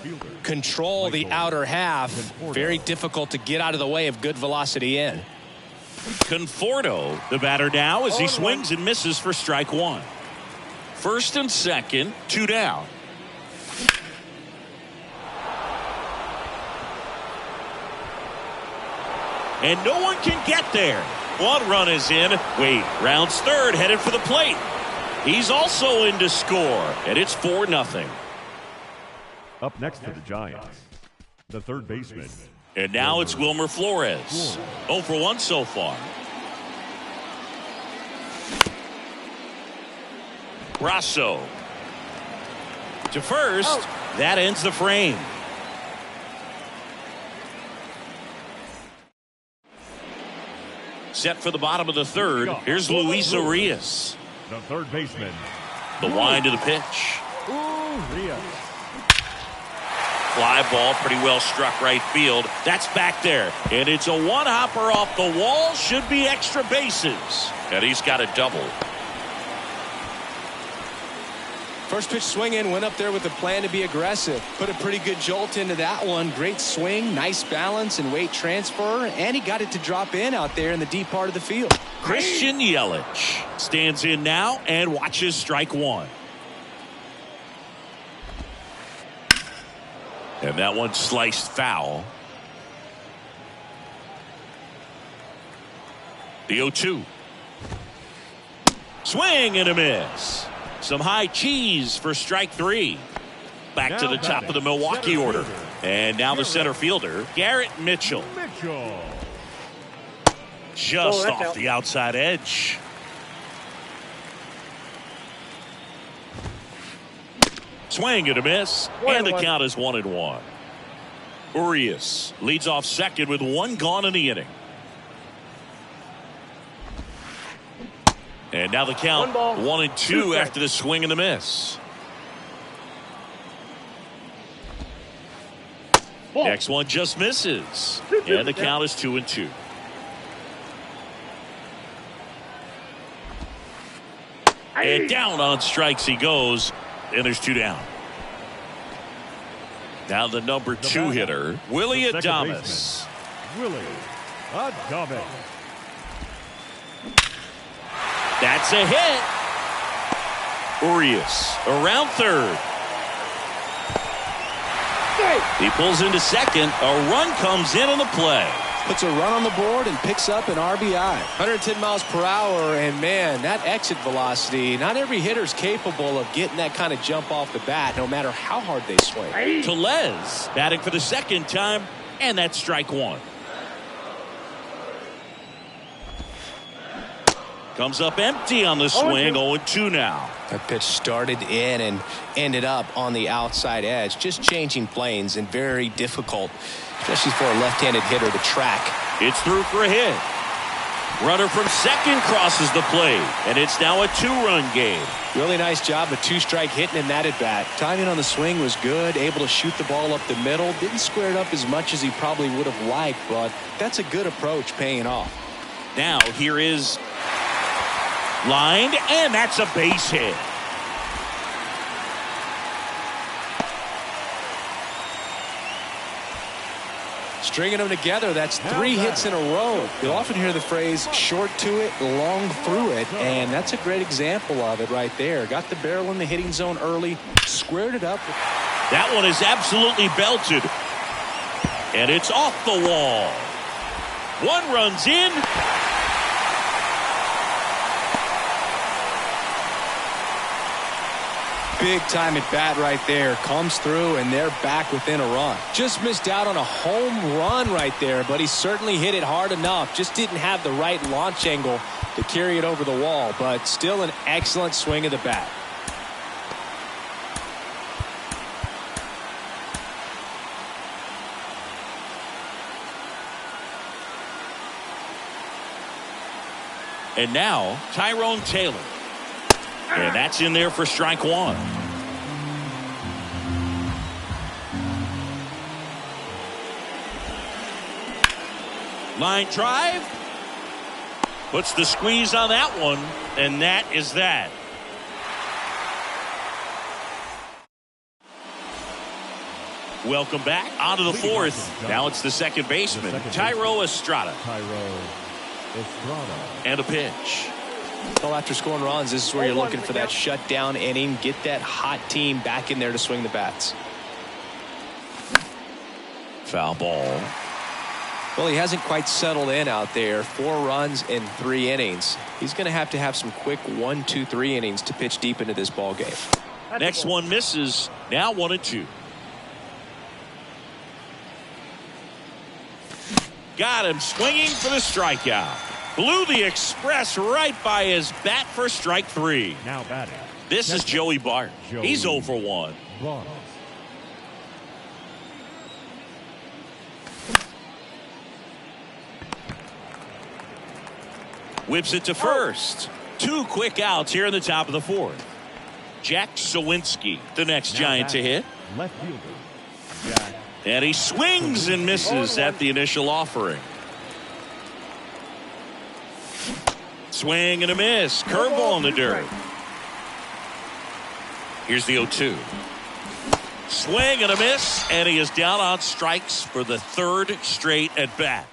control the outer half. Very difficult to get out of the way of good velocity in. Conforto, the batter now, as he swings and misses for strike 1. First and second, 2 down. And no one can get there. 1 run is in. Wade rounds third, headed for the plate. He's also in to score, and it's 4-0. Up next for the Giants, the third baseman. And now it's Wilmer Flores. 0 for 1 so far. Rosso to first. That ends the frame. Set for the bottom of the third. Here's Luis Urias. The third baseman. The wind of the pitch. Urias. Fly ball, pretty well struck right field. That's back there. And it's a one-hopper off the wall. Should be extra bases. And he's got a double. First pitch swing in, went up there with a plan to be aggressive. Put a pretty good jolt into that one. Great swing, nice balance and weight transfer. And he got it to drop in out there in the deep part of the field. Christian Yelich stands in now and watches strike 1. And that one sliced foul. The 0-2. Swing and a miss. Some high cheese for strike 3. Back to the top of the Milwaukee order. And now the center fielder, Garrett Mitchell. Just off the outside edge. Swing and a miss. And the count is 1-1. Urias leads off second with 1 gone in the inning. And now the count 1-2 after the swing and the miss. Next one just misses. And the count is 2-2. And down on strikes he goes. And there's 2 down. Now the number 2 hitter, Willie Adames. Willie Adames. That's a hit. Urias around third. He pulls into second. A run comes in on the play. Puts a run on the board and picks up an RBI. 110 miles per hour, and man, that exit velocity, not every hitter's capable of getting that kind of jump off the bat, no matter how hard they swing. Tellez batting for the second time, and that's strike 1. Comes up empty on the swing. 0-2 now. That pitch started in and ended up on the outside edge. Just changing planes and very difficult, especially for a left-handed hitter to track. It's through for a hit. Runner from second crosses the plate, and it's now a 2-run game. Really nice job, a 2-strike hitting in that at-bat. Timing on the swing was good, able to shoot the ball up the middle. Didn't square it up as much as he probably would have liked, but that's a good approach paying off. Now here is lined, and that's a base hit. Stringing them together, that's 3 hits in a row. You'll often hear the phrase short to it, long through it, and that's a great example of it right there. Got the barrel in the hitting zone early, squared it up. That one is absolutely belted. And it's off the wall. One runs in. Big time at bat right there. Comes through, and they're back within a run. Just missed out on a home run right there, but he certainly hit it hard enough. Just didn't have the right launch angle to carry it over the wall, but still an excellent swing of the bat. And now, Tyrone Taylor. And that's in there for strike one. Line drive. Puts the squeeze on that one. And that is that. Welcome back onto the fourth. Now it's the second baseman, Thairo Estrada. And a pitch. Well, after scoring runs, this is where you're looking for that shutdown inning. Get that hot team back in there to swing the bats. Foul ball. Well, he hasn't quite settled in out there. 4 runs in 3 innings. He's going to have some quick 1, 2, 3 innings to pitch deep into this ball game. Next one misses. Now 1-2. Got him swinging for the strikeout. Blew the express right by his bat for strike 3. Now batting. This is Joey Bart. He's 0 for 1. Whips it to first. 2 quick outs here in the top of the 4th. Jack Sawinski, the next Giant to hit. Left fielder. Jack. And he swings and misses at the initial offering. Swing and a miss. Curveball in the dirt. Here's the 0-2. Swing and a miss, and he is down on strikes for the 3rd straight at bat.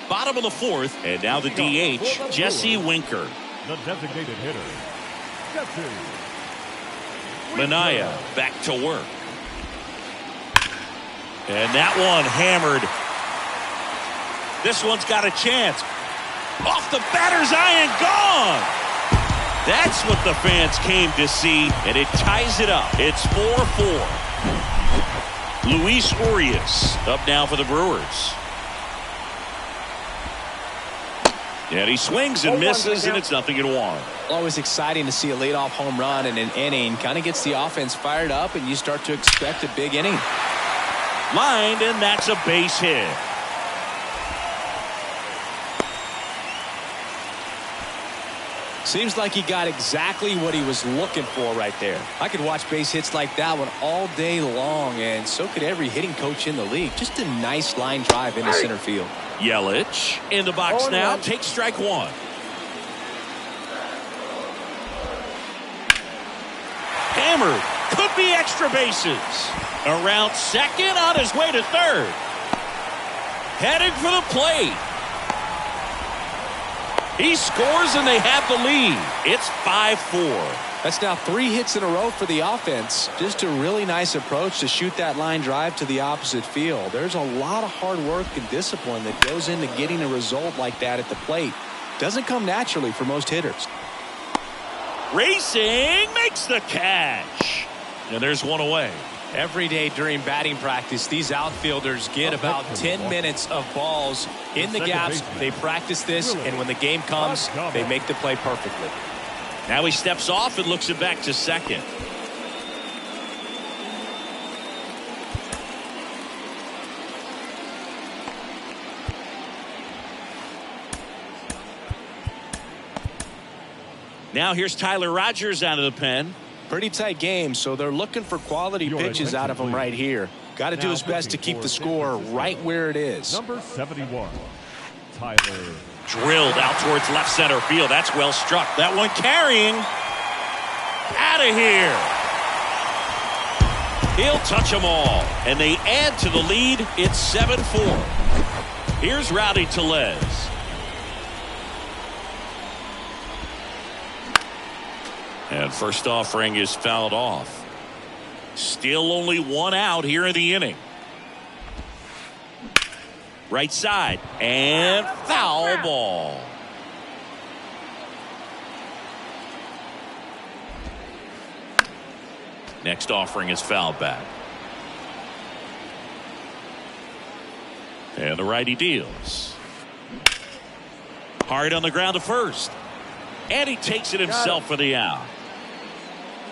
Bottom of the 4th, and now the DH, Jesse Winker. The designated hitter, Jesse. Minaya back to work. And that one hammered. This one's got a chance. Off the batter's eye and gone. That's what the fans came to see, and it ties it up. It's 4-4. Luis Urias up now for the Brewers. And he swings and misses, and it's 0-1. Always exciting to see a leadoff home run in an inning. Kind of gets the offense fired up, and you start to expect a big inning. Lined, and that's a base hit. Seems like he got exactly what he was looking for right there. I could watch base hits like that one all day long, and so could every hitting coach in the league. Just a nice line drive into center field. Yelich in the box now. Takes strike 1. Hammered. Could be extra bases. Around second, on his way to third. Heading for the plate. He scores and they have the lead. It's 5-4. That's now 3 hits in a row for the offense. Just a really nice approach to shoot that line drive to the opposite field. There's a lot of hard work and discipline that goes into getting a result like that at the plate. Doesn't come naturally for most hitters. Racing makes the catch. And there's one away. Every day during batting practice, these outfielders get about 10 minutes of balls in the gaps. They practice this, and when the game comes, they make the play perfectly. Now he steps off and looks it back to second. Now here's Tyler Rogers out of the pen. Pretty tight game, so they're looking for quality pitches out of him right here. Got to do his best to keep the score right where it is. Number 71, Tyler. Drilled out towards left center field. That's well struck. That one carrying. Out of here. He'll touch them all, and they add to the lead. It's 7-4. Here's Rowdy Tellez. And first offering is fouled off. Still only one out here in the inning. Right side, and foul ball. Next offering is fouled back. And the righty deals. Hard on the ground to first. And he takes it himself for the out.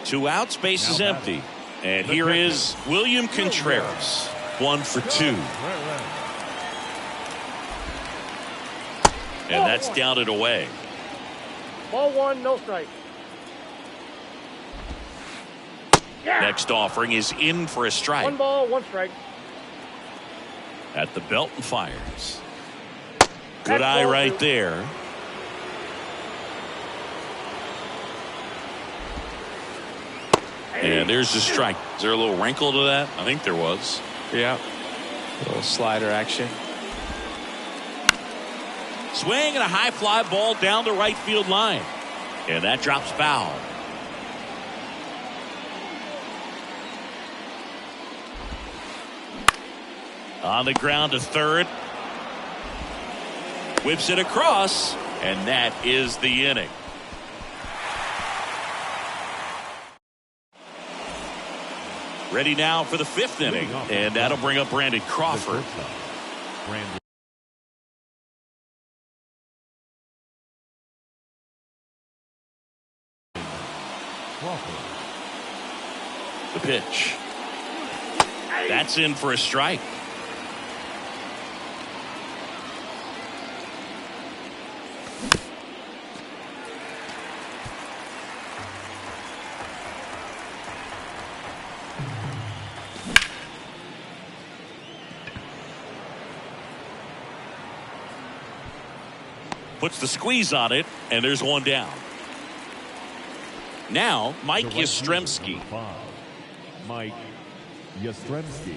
2 outs, base is empty. And here is William Contreras. 1 for 2. And that's down and away. Ball 1, no strike. Next offering is in for a strike. 1 ball, 1 strike. At the belt and fires. Good eye right there. And there's the strike. Is there a little wrinkle to that? I think there was. Yeah. A little slider action. Swing and a high fly ball down the right field line. And that drops foul. On the ground to third. Whips it across. And that is the inning. Ready now for the 5th inning. And that'll bring up Brandon Crawford. The pitch. That's in for a strike. Puts the squeeze on it, and there's one down. Now, Mike Yastrzemski. Mike Yastrzemski.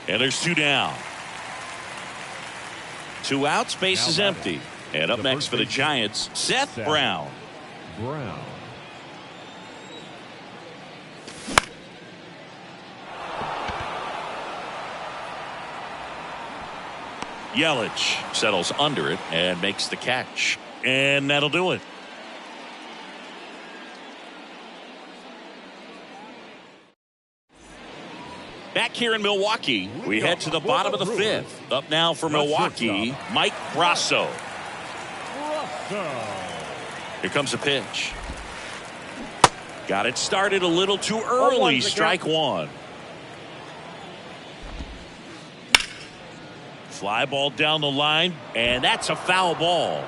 And there's 2 down. 2 outs, base is empty. And up next for the Giants, Seth Brown. Yelich settles under it and makes the catch. And that'll do it. Back here in Milwaukee, we head to the bottom of the 5th. Up now for Milwaukee, Mike Brasso. Here comes a pitch. Got it started a little too early. Strike 1. Fly ball down the line, and that's a foul ball.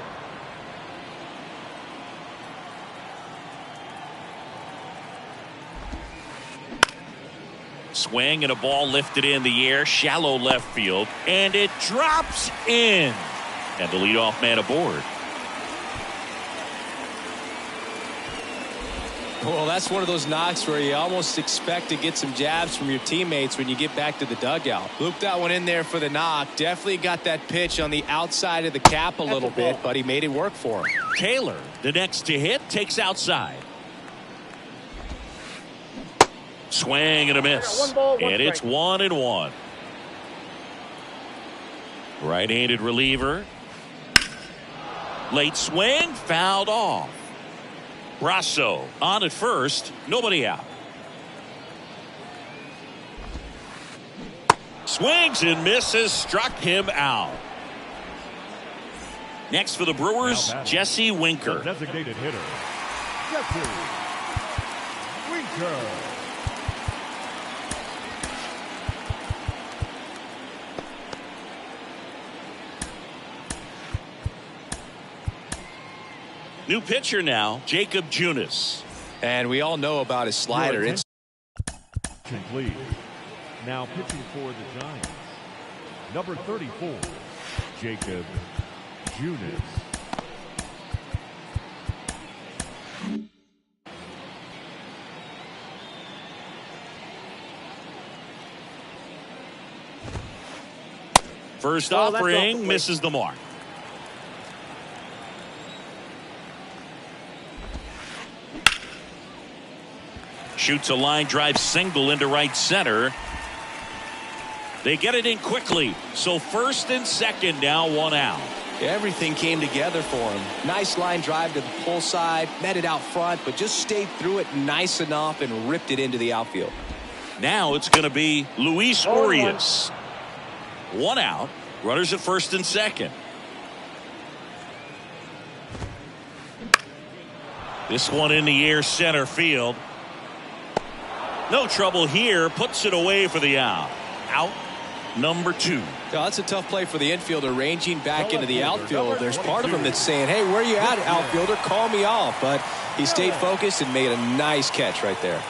Swing and a ball lifted in the air, shallow left field, and it drops in. And the leadoff man aboard. Well, that's one of those knocks where you almost expect to get some jabs from your teammates when you get back to the dugout. Looped that one in there for the knock. Definitely got that pitch on the outside of the cap a little bit, but he made it work for him. Taylor, the next to hit, takes outside. Swing and a miss. And it's 1-1. Right-handed reliever. Late swing, fouled off. Brasso on at first, nobody out. Swings and misses, struck him out. Next for the Brewers, Jesse Winker. Designated hitter, Jesse Winker. New pitcher now, Jacob Junis. And we all know about his slider. It's complete. Now pitching for the Giants, number 34, Jacob Junis. First offering misses the mark. Shoots a line drive single into right center. They get it in quickly. So first and second, now one out. Everything came together for him. Nice line drive to the pull side, met it out front, but just stayed through it nice enough and ripped it into the outfield. Now it's going to be Luis Urias. One out. Runners at first and second. This one in the air center field. No trouble here. Puts it away for the out. Out number 2. Now, that's a tough play for the infielder, ranging back into the outfield. There's part of him that's saying, hey, where you at, outfielder? Call me off. But he stayed focused and made a nice catch right there.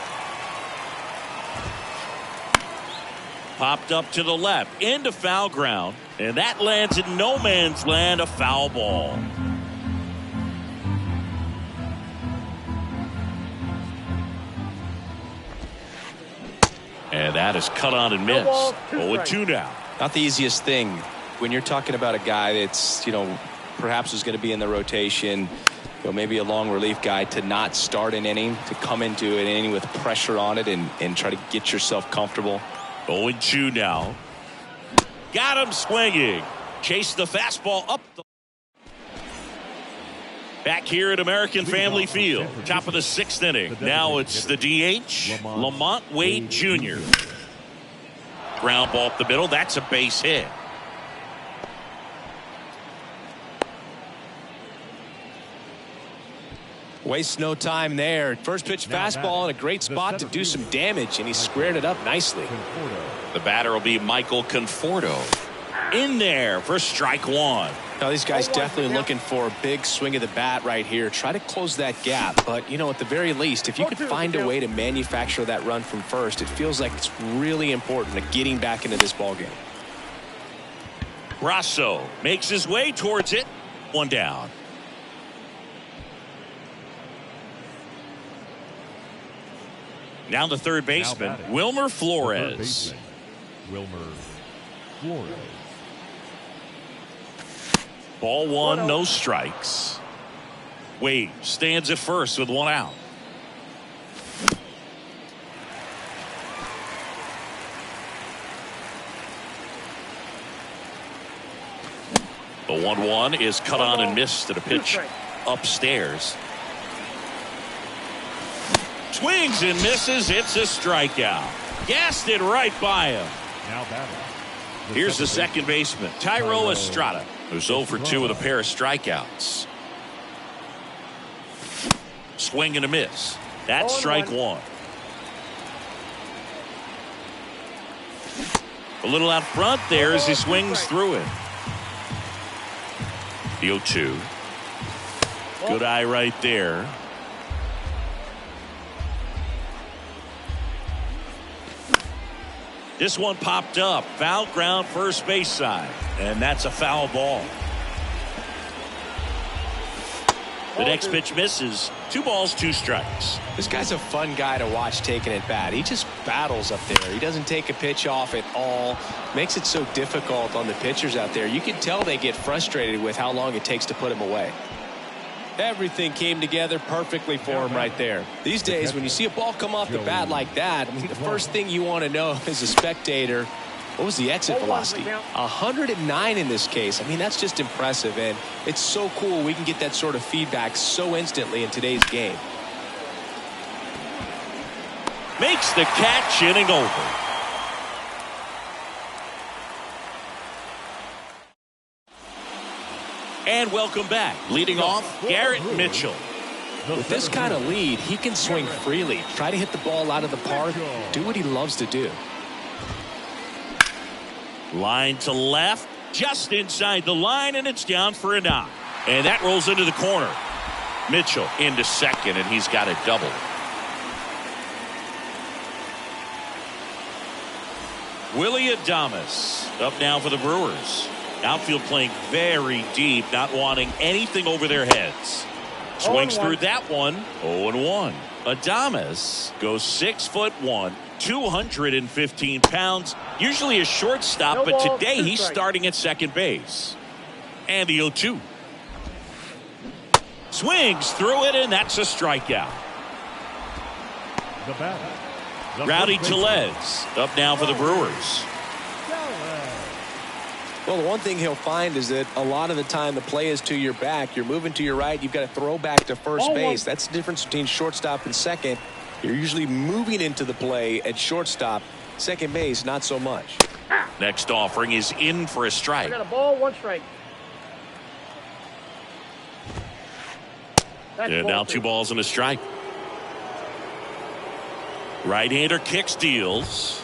Popped up to the left into foul ground, and that lands in no man's land, a foul ball. And that is cut on and missed. 0-2 now. Not the easiest thing when you're talking about a guy that's, perhaps is going to be in the rotation, maybe a long relief guy, to not start an inning, to come into an inning with pressure on it and try to get yourself comfortable. 0-2 now. Got him swinging. Chased the fastball up the. Back here at American Family Field, top of the 6th inning. Now it's the DH, Lamont Wade Jr. Ground ball up the middle. That's a base hit. Wastes no time there. First pitch fastball in a great spot to do some damage, and he squared it up nicely. The batter will be Michael Conforto. In there for strike 1. Now these guys definitely looking for a big swing of the bat right here. Try to close that gap, but at the very least, if you could find a way to manufacture that run from first, it feels like it's really important to getting back into this ballgame. Rosso makes his way towards it. One down. Now the third baseman, Wilmer Flores. Wilmer Flores. Ball 1, no strikes. Wade stands at first with 1 out. The 1-1 is cut on and missed at a pitch upstairs. Swings and misses. It's a strikeout. Gassed it right by him. Now batting. Here's the second baseman, Thairo Estrada, who's 0 for 2 with a pair of strikeouts. Swing and a miss. That's strike 1. A little out front there as he swings through it. The 0-2. Good eye right there. This one popped up. Foul ground first base side. And that's a foul ball. The next pitch misses. 2 balls, 2 strikes. This guy's a fun guy to watch taking at bat. He just battles up there. He doesn't take a pitch off at all. Makes it so difficult on the pitchers out there. You can tell they get frustrated with how long it takes to put him away. Everything came together perfectly for him right there. These days, when you see a ball come off the bat like that, the first thing you want to know as a spectator, what was the exit velocity? 109 in this case. That's just impressive, and it's so cool we can get that sort of feedback so instantly in today's game. Makes the catch, inning over. And welcome back. Leading off, Garrett Mitchell. With this kind of lead, he can swing freely, try to hit the ball out of the park, do what he loves to do. Line to left, just inside the line, and it's down for a knock. And that rolls into the corner. Mitchell into second, and he's got a double. Willy Adames up now for the Brewers. Outfield playing very deep, not wanting anything over their heads. Swings through that one. 0-1. Adames goes 6'1", 215 pounds. Usually a shortstop, but today he's starting at second base. And the 0-2. Swings through it, and that's a strikeout. Rowdy Tellez up now for the Brewers. Well, the one thing he'll find is that a lot of the time the play is to your back. You're moving to your right. You've got to throw back to first base. That's the difference between shortstop and second. You're usually moving into the play at shortstop. Second base, not so much. Next offering is in for a strike. I got a ball, 1 strike. And now 2 balls and a strike. Right-hander kicks, deals.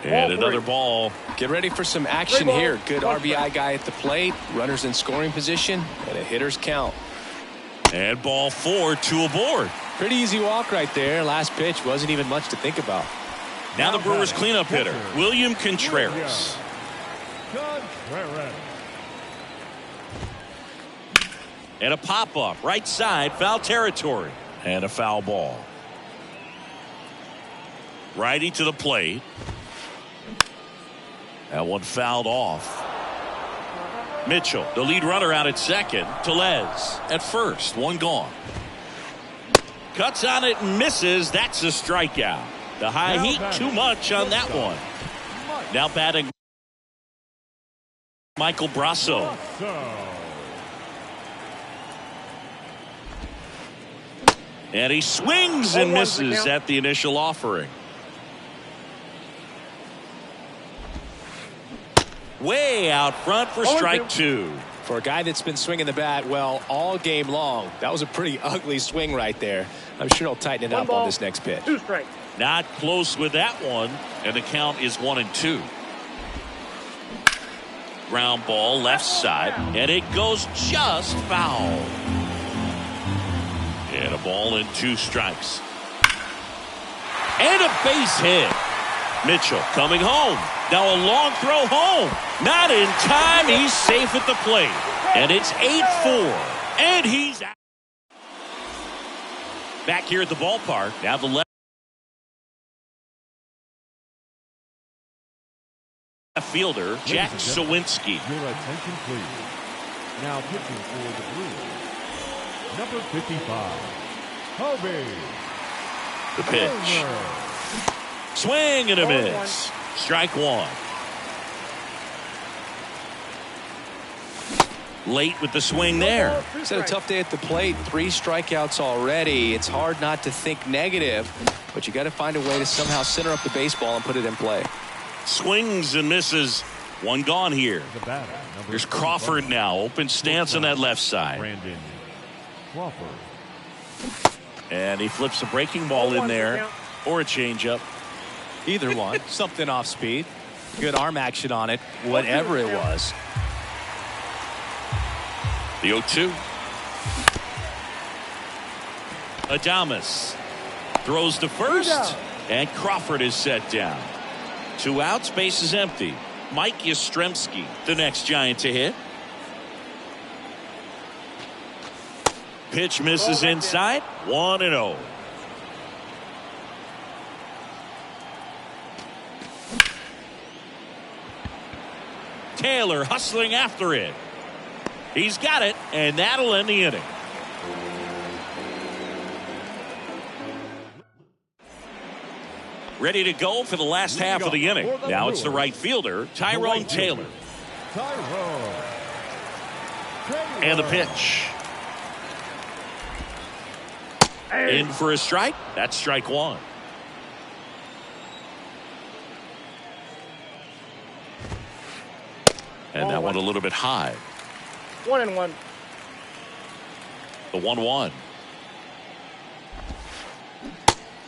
And another ball. Get ready for some action here. Good RBI guy at the plate. Runners in scoring position. And a hitter's count. And ball 4, 2 aboard. Pretty easy walk right there. Last pitch wasn't even much to think about. Now the Brewers cleanup hitter, William Contreras. And a pop-up. Right side. Foul territory. And a foul ball. Righty to the plate. That one fouled off. Mitchell, the lead runner, out at second. Tellez at first. 1 gone. Cuts on it and misses. That's a strikeout. The high heat too much on that one. Now batting Michael Brasso. And he swings and misses at the initial offering. Way out front for strike 2. For a guy that's been swinging the bat well all game long, that was a pretty ugly swing right there. I'm sure he'll tighten it up on this next pitch. 2 strikes. Not close with that one, and the count is 1-2. Ground ball left side, and it goes just foul. And a ball and 2 strikes. And a base hit. Mitchell coming home. Now a long throw home. Not in time. He's safe at the plate. And it's 8-4. And he's out. Back here at the ballpark. Now the left fielder, Jack Sawinski. Your attention, please. Now pitching for the Brewers, number 55, Hobie. The pitch. Swing and a miss. Strike 1. Late with the swing there. He's had a tough day at the plate. 3 strikeouts already. It's hard not to think negative, but you got to find a way to somehow center up the baseball and put it in play. Swings and misses. 1 gone here. There's Crawford now. Open stance on that left side. Brandon Crawford. And he flips a breaking ball in there. Or a changeup. Either one. Something off speed. Good arm action on it. Whatever it was. The 0-2. Adames throws to first. And Crawford is set down. 2 outs. Base is empty. Mike Yastrzemski, the next Giant to hit. Pitch misses inside. 1-0. Taylor hustling after it. He's got it, and that'll end the inning. Ready to go for the last half of the inning. Now it's the right fielder, Tyrone Taylor. And the pitch. In for a strike. That's strike 1. And that one a little bit high. 1-1. The 1-1.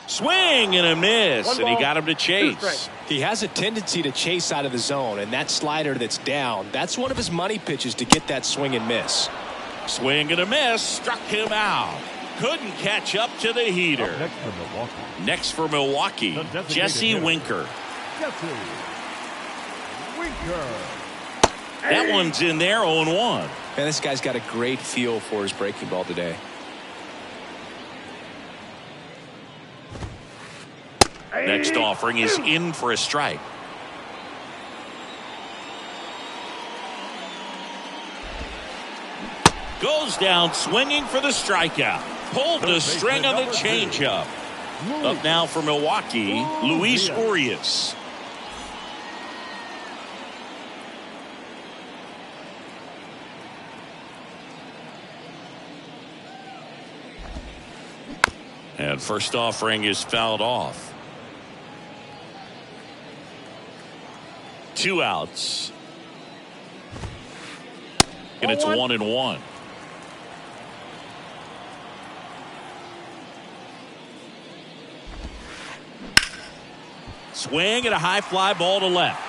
Swing and a miss, and he got him to chase. He has a tendency to chase out of the zone, and that slider that's down, that's one of his money pitches to get that swing and miss. Swing and a miss, struck him out. Couldn't catch up to the heater. Next for Milwaukee, Jesse Winker. That one's in there, 0-1. Man, this guy's got a great feel for his breaking ball today. Next offering is in for a strike. Goes down swinging for the strikeout. Pulled the string on the changeup. Up now for Milwaukee, Luis Urias. And first offering is fouled off. 2 outs. And it's 1-1. Swing and a high fly ball to left.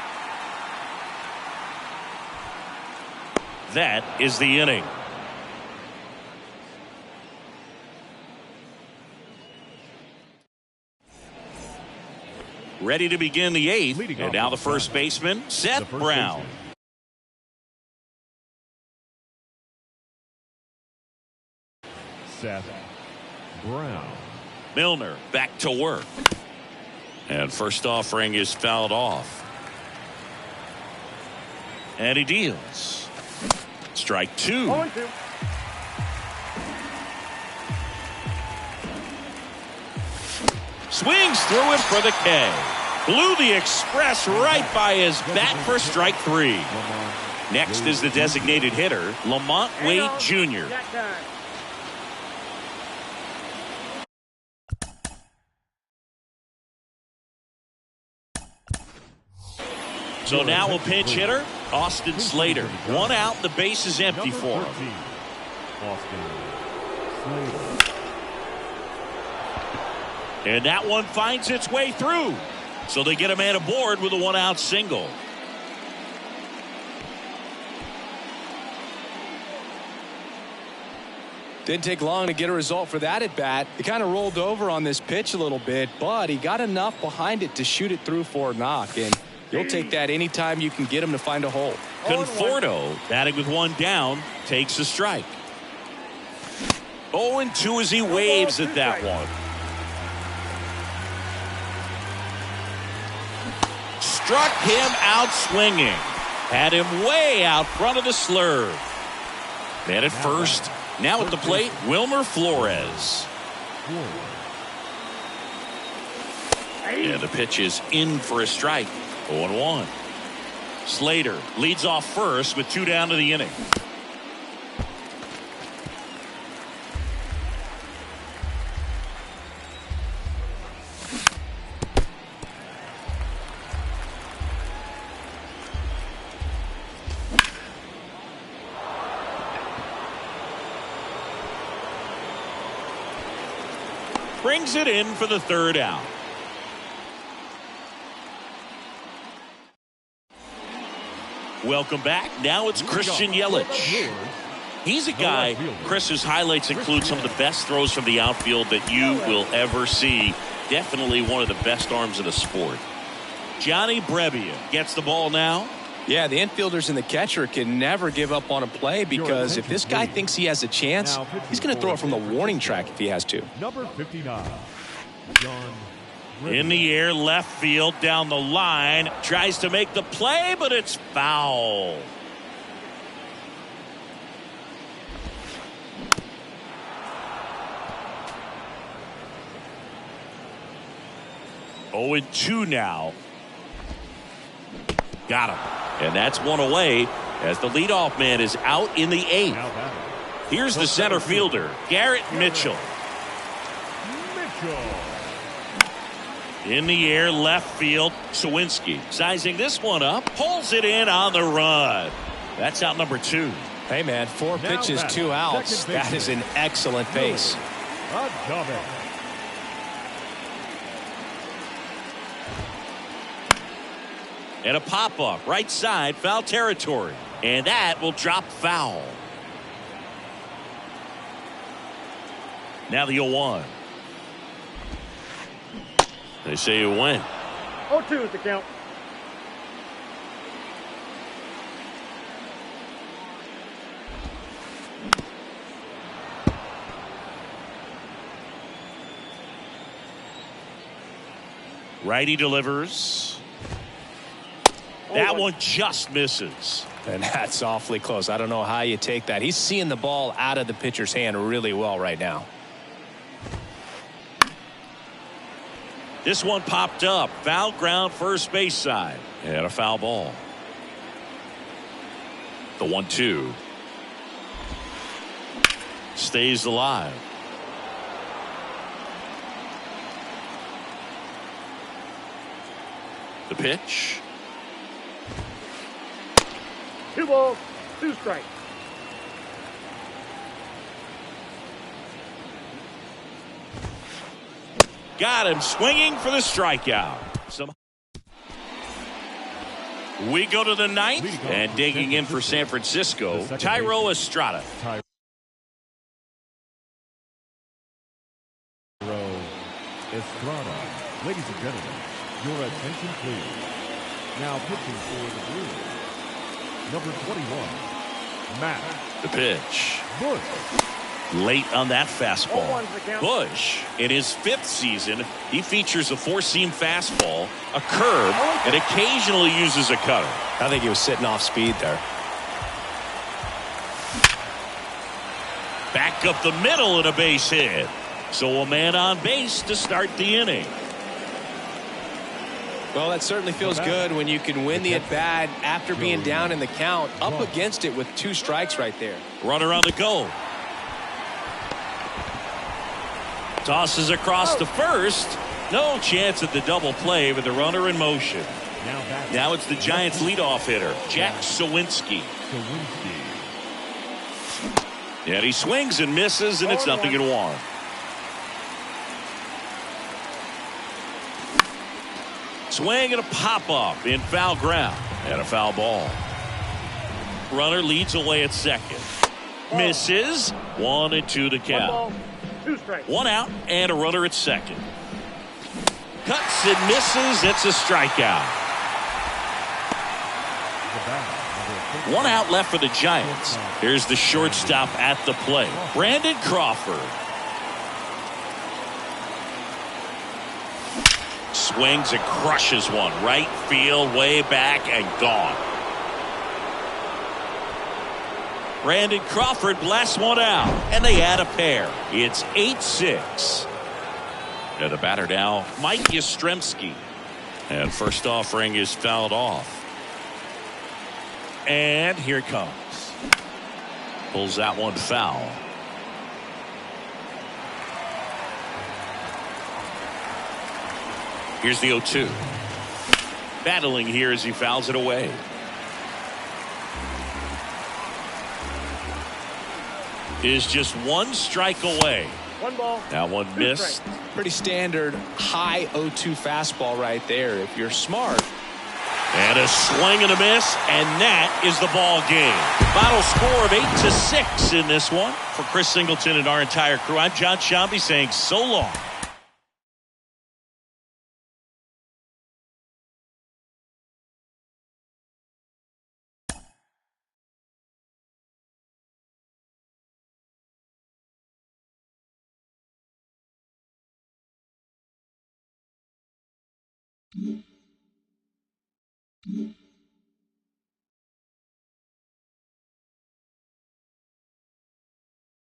That is the inning. Ready to begin the 8th, and now the first baseman, Seth Brown. Seth Brown. Milner back to work. And first offering is fouled off. And he deals. Strike 2. 0-2. Swings through it for the K. Blew the express right by his bat for strike 3. Next is the designated hitter, Lamont Wade Jr. So now a pinch hitter, Austin Slater. 1 out, the base is empty for him. Austin Slater. And that one finds its way through. So they get a man aboard with a 1-out single. Didn't take long to get a result for that at bat. He kind of rolled over on this pitch a little bit, but he got enough behind it to shoot it through for a knock. And you'll take that anytime you can get him to find a hole. Conforto, batting with 1 down, takes a strike. 0-2 as he waves at that one. Struck him out swinging. Had him way out front of the slurve. Man at first. Now at the plate, Wilmer Flores. And the pitch is in for a strike. 0-1. Slater leads off first with 2 down to the inning. Brings it in for the 3rd out. Welcome back. Now it's Christian Yelich. He's a guy, Chris's highlights include some of the best throws from the outfield that you will ever see. Definitely one of the best arms in the sport. Johnny Brebbia gets the ball now. Yeah, the infielders and the catcher can never give up on a play because if this guy thinks he has a chance, he's going to throw it from the warning track if he has to. Number 59, John. In the air, left field, down the line. Tries to make the play, but it's foul. Oh, 2 now. Got him. And that's 1 away as the leadoff man is out in the 8th. Here's the center fielder, Garrett Mitchell. In the air, left field, Sawinski sizing this one up, pulls it in on the run. That's out number 2. Hey, man, 4 pitches, 2 outs. That is an excellent pace. And a pop-up, right side, foul territory. And that will drop foul. Now the 0-1. They say it went. 0-2 is the count. Righty delivers. That one just misses. And that's awfully close. I don't know how you take that. He's seeing the ball out of the pitcher's hand really well right now. This one popped up. Foul ground, first base side. And a foul ball. The 1-2. Stays alive. The pitch. 2 balls, 2 strikes. Got him swinging for the strikeout. We go to the ninth, and digging in for San Francisco, Tyro Estrada. Estrada. Ladies and gentlemen, your attention please. Now pitching for the Brewers, number 21, Matt. The pitch. Bush. Late on that fastball. Bush, in his 5th season, he features a 4-seam fastball, a curve, and occasionally uses a cutter. I think he was sitting off speed there. Back up the middle and a base hit. So a man on base to start the inning. Well, that certainly feels good when you can win the at-bat after being down in the count, up against it with 2 strikes right there. Runner on the go. Tosses across to first. No chance at the double play with the runner in motion. Now it's the Giants' leadoff hitter, Jack Sawinski. And he swings and misses, and it's 0-1. Swing and a pop-up in foul ground. And a foul ball. Runner leads away at second. Misses. 1-2 to count. 1 ball, 2 strikes. 1 out and a runner at second. Cuts and misses. It's a strikeout. 1 out left for the Giants. Here's the shortstop at the plate, Brandon Crawford. Swings and crushes one. Right field, way back, and gone. Brandon Crawford blasts one out, and they add a pair. It's 8-6. And the batter now, Mike Yastrzemski. And first offering is fouled off. And here it comes. Pulls that one foul. Here's the 0-2. Battling here as he fouls it away. Is just 1 strike away. 1 ball. That one missed. Pretty standard high 0-2 fastball right there if you're smart. And a swing and a miss, and that is the ball game. Final score of 8-6 in this one. For Chris Singleton and our entire crew, I'm John Shambi saying so long. Mm-hmm.